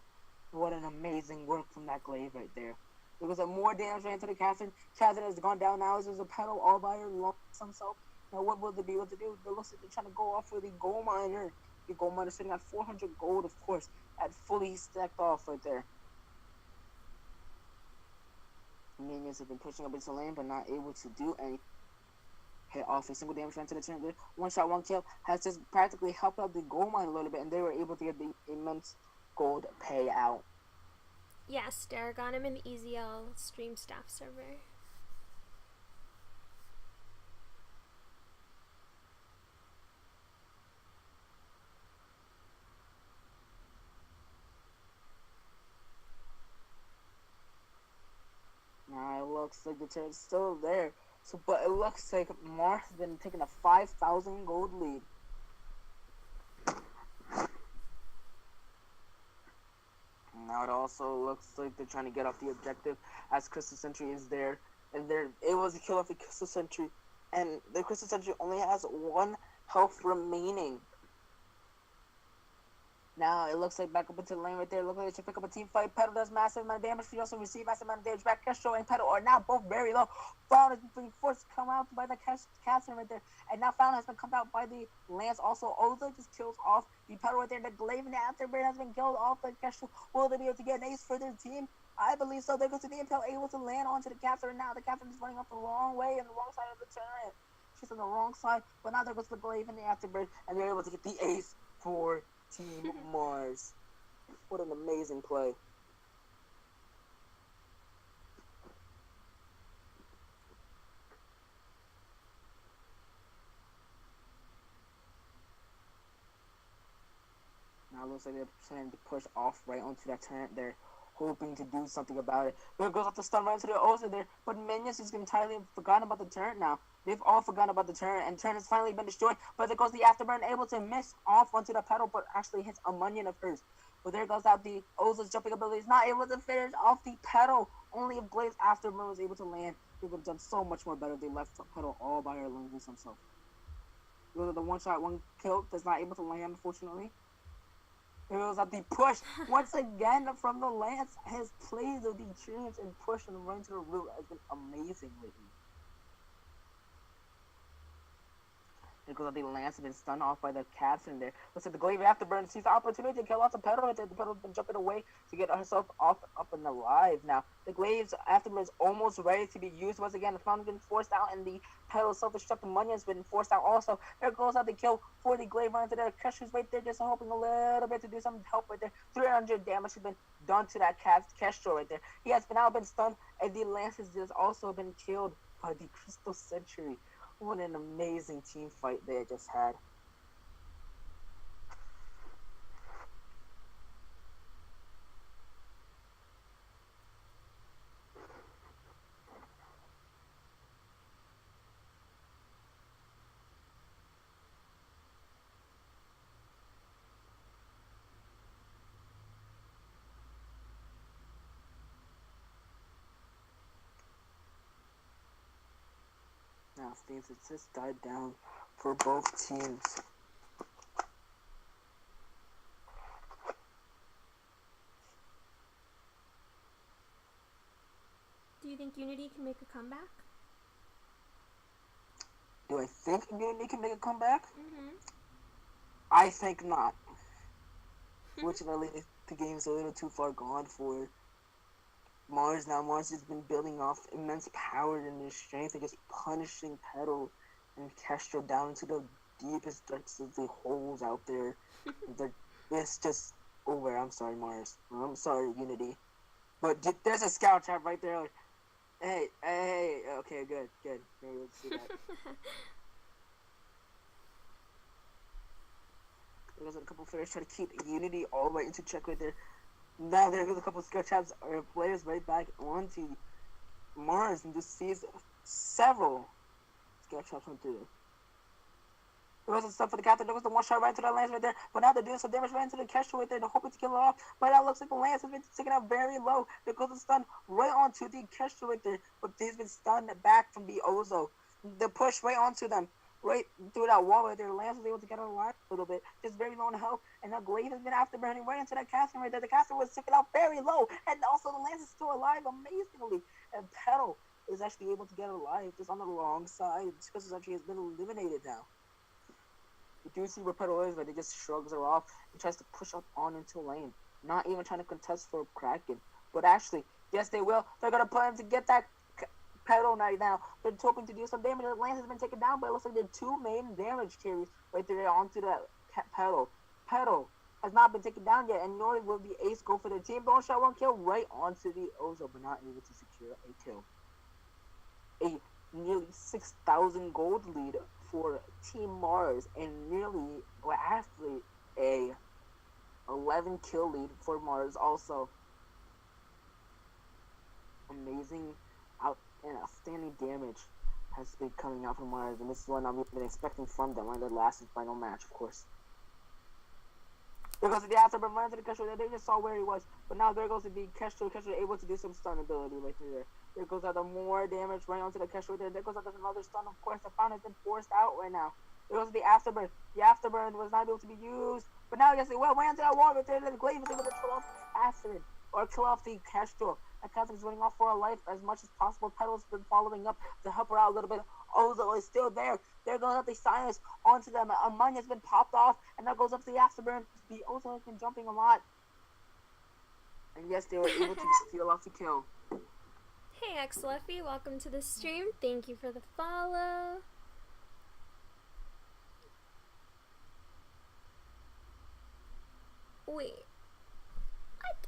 What an amazing work from that Glaive right there. There was more damage right into the Catherine. Catherine has gone down now. There's a pedal all by herself. Now what will they be able to do? It looks like they're trying to go off with the gold miner. The gold miner sitting at 400 gold, of course, at fully stacked off right there. Minions have been pushing up into the lane, but not able to do anything. Hit off a single damage into the turn. One shot, one kill has just practically helped out the gold mine a little bit, and they were able to get the immense gold payout. Yes, Dargon, I'm in the EZL stream staff server. Now it looks like the turn's still there. But it looks like Mars has been taking a 5,000 gold lead. Now it also looks like they're trying to get off the objective as Crystal Sentry is there. And they're able to kill off the Crystal Sentry. And the Crystal Sentry only has 1 health remaining. Now it looks like back up into the lane right there. Look like they should pick up a team fight. Pedal does massive amount of damage. She also receive massive amount of damage back. Kestrel and Pedal are now both very low. Found has been forced to come out by the Catherine right there. And now Found has been come out by the Lance also. Oza just kills off the Pedal right there. The Glaive and the Afterburn has been killed off by Kestrel. Will they be able to get an ace for their team? I believe so. There goes to the Impale, able to land onto the Catherine now. The Catherine is running up the wrong way and the wrong side of the turret. She's on the wrong side. But now there goes the Glaive and the Afterburn. And they're able to get the ace for Team Mars. What an amazing play. looks like they're trying to push off right onto that turret there, hoping to do something about it. There goes off the stun right into the Oza there, but Minions has entirely forgotten about the turret now. They've all forgotten about the turret, and turret has finally been destroyed, but there goes the Afterburn, able to miss off onto the pedal, but actually hits a minion of hers. But there goes out the Oza's jumping ability, is not able to finish off the pedal. Only if Glade's Afterburn was able to land, they would have done so much more better if they left the pedal all by her Lungus himself. The one shot, one kill, that's not able to land, unfortunately. It was at the push once again from the Lance. His plays of the dreams and push and run to the root has been amazing lately. It goes at the Lance has been stunned off by the captain there. Looks like the Glaive Afterburn sees the opportunity to kill off the pedal. The pedal's been jumping away to get herself off up and alive now. The Glaive's Afterburn is almost ready to be used once again. The fountain's been forced out and the pedal self-destructive money has been forced out also. There goes out the kill for the Glaive running to there. Keshu's right there just hoping a little bit to do some help right there. 300 damage has been done to that Kestrel right there. He has now been stunned and the Lance has just also been killed by the Crystal Century. What an amazing team fight they just had. Now things have just died down for both teams. Do you think Unity can make a comeback? Do I think Unity can make a comeback? Mm-hmm. I think not. Fortunately, the game's a little too far gone for Mars. Now Mars has been building off immense power and their strength and just punishing Petal and Kestrel down into the deepest depths of the holes out there. It's just over. I'm sorry, Mars. I'm sorry, Unity. But there's a scout trap right there. Hey, okay, good. Maybe let's see that. There's a couple players trying to keep Unity all the way into check right there. Now there's a couple scout traps or players right back onto Mars and just sees several scout traps on through. There was some stuff for the captain. There was the one shot right into that Lance right there. But now they're doing some damage right into the Kestrel right there. They're hoping to kill it off. But that looks like the Lance has been taken out very low. There goes the stun right onto the Kestrel right there. But he's been stunned back from the Ozo. The push right onto them. Right through that wall right there. Lance was able to get alive a little bit. Just very low on health. And now Glaive has been afterburning right into that Casting right there. The Casting was taken out very low. And also the Lance is still alive amazingly. And Petal is actually able to get alive just on the wrong side. Because actually has been eliminated now. You do see where Petal is, but he just shrugs her off and tries to push up on into lane. Not even trying to contest for Kraken. But actually, yes they will. They're going to put him to get that Petal right now. They're hoping to do some damage. The Lance has been taken down, but it looks like there are two main damage carries right there onto that Petal. Petal has not been taken down yet, and nor will the Ace go for the team. Bone shot one kill right onto the Ozo, but not able to secure a kill. A nearly 6,000 gold lead for Team Mars, and nearly, well, actually, a 11 kill lead for Mars also. Amazing and outstanding damage has been coming out from Mars, and this is what I've been expecting from them on their last and final match, of course. There goes the Afterburn running to the Kestrel. They just saw where he was, but now there goes the Kestrel. Kestrel able to do some stun ability right through there. There goes out the more damage right onto the Kestrel there. There goes out another stun. Of course, the fountain has been forced out right now. There goes the Afterburn. The Afterburn was not able to be used, but now yes, it will. Right into that wall right there. The Glaive is able to kill off Afterburn or kill off the Kestrel. That Kestrel is running off for her life as much as possible. Petal's been following up to help her out a little bit. Ozo is still there. There goes up the Silence onto them. Amanya has been popped off, and that goes up to the Afterburn. The Ozo has been jumping a lot. And yes, they were able to steal off the kill. Hey X Luffy, welcome to the stream. Thank you for the follow. Wait. What?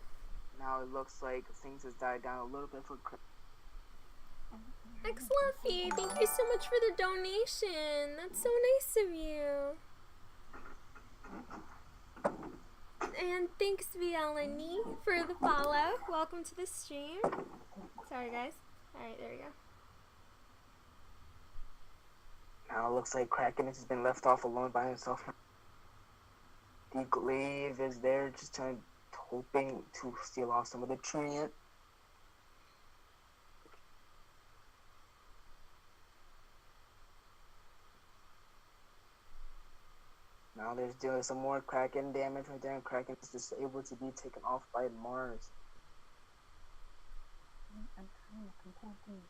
Now it looks like things has died down a little bit for X Luffy, thank you so much for the donation. That's so nice of you. And thanks, Violini, for the follow. Welcome to the stream. Sorry, guys. Alright, there we go. Now it looks like Kraken has been left off alone by himself. The Glaive is there just hoping to steal off some of the Treant. Now there's doing some more Kraken damage right there, and Kraken is just able to be taken off by Mars. I'm trying to control things.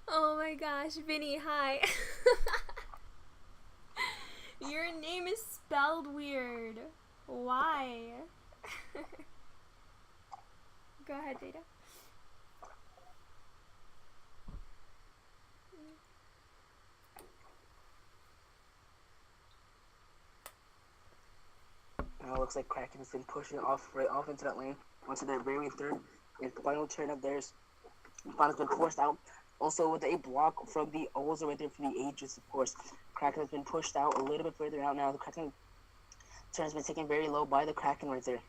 Oh my gosh, Vinny, hi. Your name is spelled weird. Why? Go ahead, Data. Now it looks like Kraken's been pushing right off into that lane, onto their very third and final turn of theirs. Final's been forced out. Also with a block from the Oza right there for the Aegis, of course. Kraken has been pushed out a little bit further out now. The Kraken turn has been taken very low by the Kraken right there.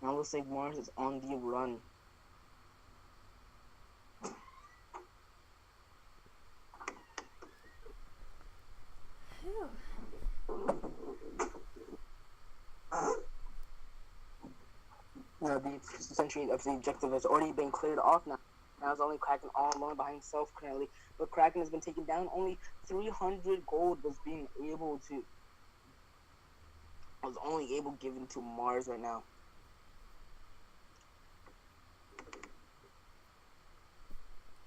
Now it looks like Mars is on the run. Now the century of the objective has already been cleared off now. Now it's only Kraken all alone by himself currently. But Kraken has been taken down. Only 300 gold was only able given to Mars right now.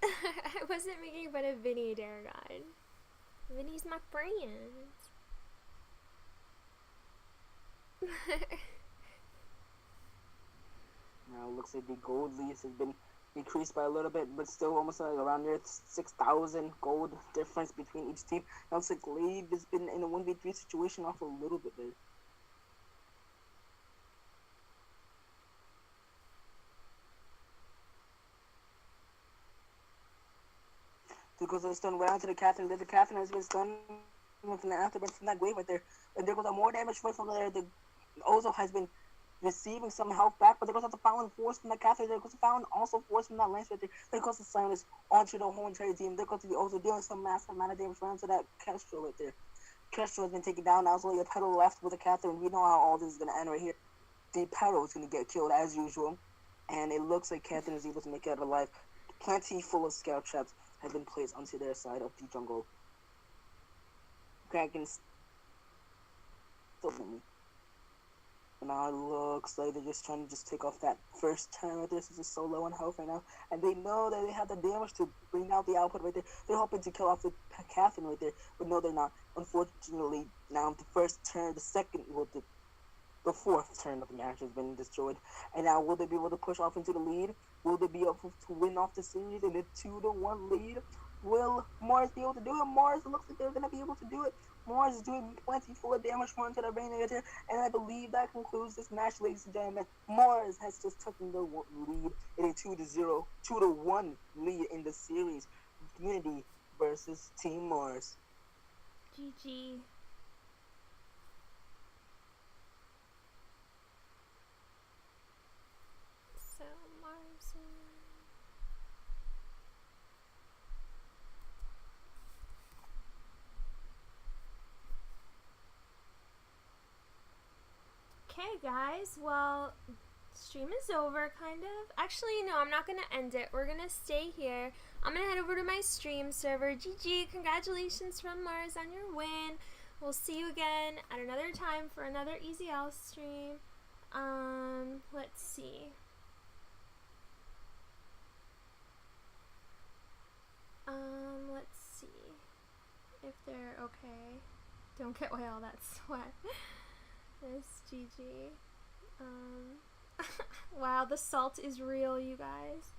I wasn't making fun of Vinny, Daragon. Vinny's my friend. Now it looks like the gold lease has been decreased by a little bit, but still almost like around near 6,000 gold difference between each team. Now it looks like Glaive has been in a 1v3 situation off a little bit there. Because of the stun right onto the Catherine. The Catherine has been stunned from the afterburn from that Glaive right there. And there goes a more damage from there. The Ozo has been receiving some health back, but there goes the Fallon force from the Catherine. There goes the Fallon also force from that Lance right there. There goes the Silence onto the whole entire team. There goes the Ozo doing some massive amount of damage right onto that Kestrel right there. Kestrel has been taken down. Now it's only a pedal left with the Catherine. We know how all this is going to end right here. The pedal is going to get killed as usual. And it looks like Catherine is able to make it out alive. Plenty full of scout traps have been placed onto their side of the jungle. Kraken's still me. Now it looks like they're just trying to take off that first turn right there. This is so low on health right now. And they know that they have the damage to bring out the output right there. They're hoping to kill off the Catherine right there. But no, they're not. Unfortunately, now the first turn, the fourth turn of the match has been destroyed. And now will they be able to push off into the lead? Will they be able to win off the series in a 2-1 lead? Will Mars be able to do it? Mars looks like they're going to be able to do it. Mars is doing plenty full of damage for into the brain here. And I believe that concludes this match, ladies and gentlemen. Mars has just taken the lead in a 2-1 lead in the series. Unity versus Team Mars. GG. So Mars. Okay, guys. Well, stream is over, kind of. Actually, no, I'm not gonna end it. We're gonna stay here. I'm gonna head over to my stream server. GG. Congratulations from Mars on your win. We'll see you again at another time for another EZL stream. Let's see. Let's see if they're okay. Don't get away all that sweat. This GG. Wow, the salt is real, you guys.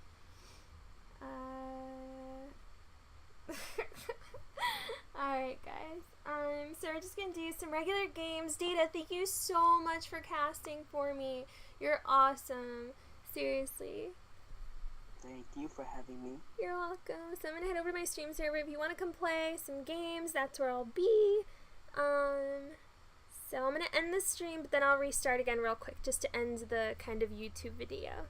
Alright, guys. So we're just gonna do some regular games. Data, thank you so much for casting for me. You're awesome. Seriously. Thank you for having me. You're welcome. So I'm gonna head over to my stream server. If you want to come play some games, that's where I'll be. So I'm gonna end the stream, but then I'll restart again real quick just to end the kind of YouTube video.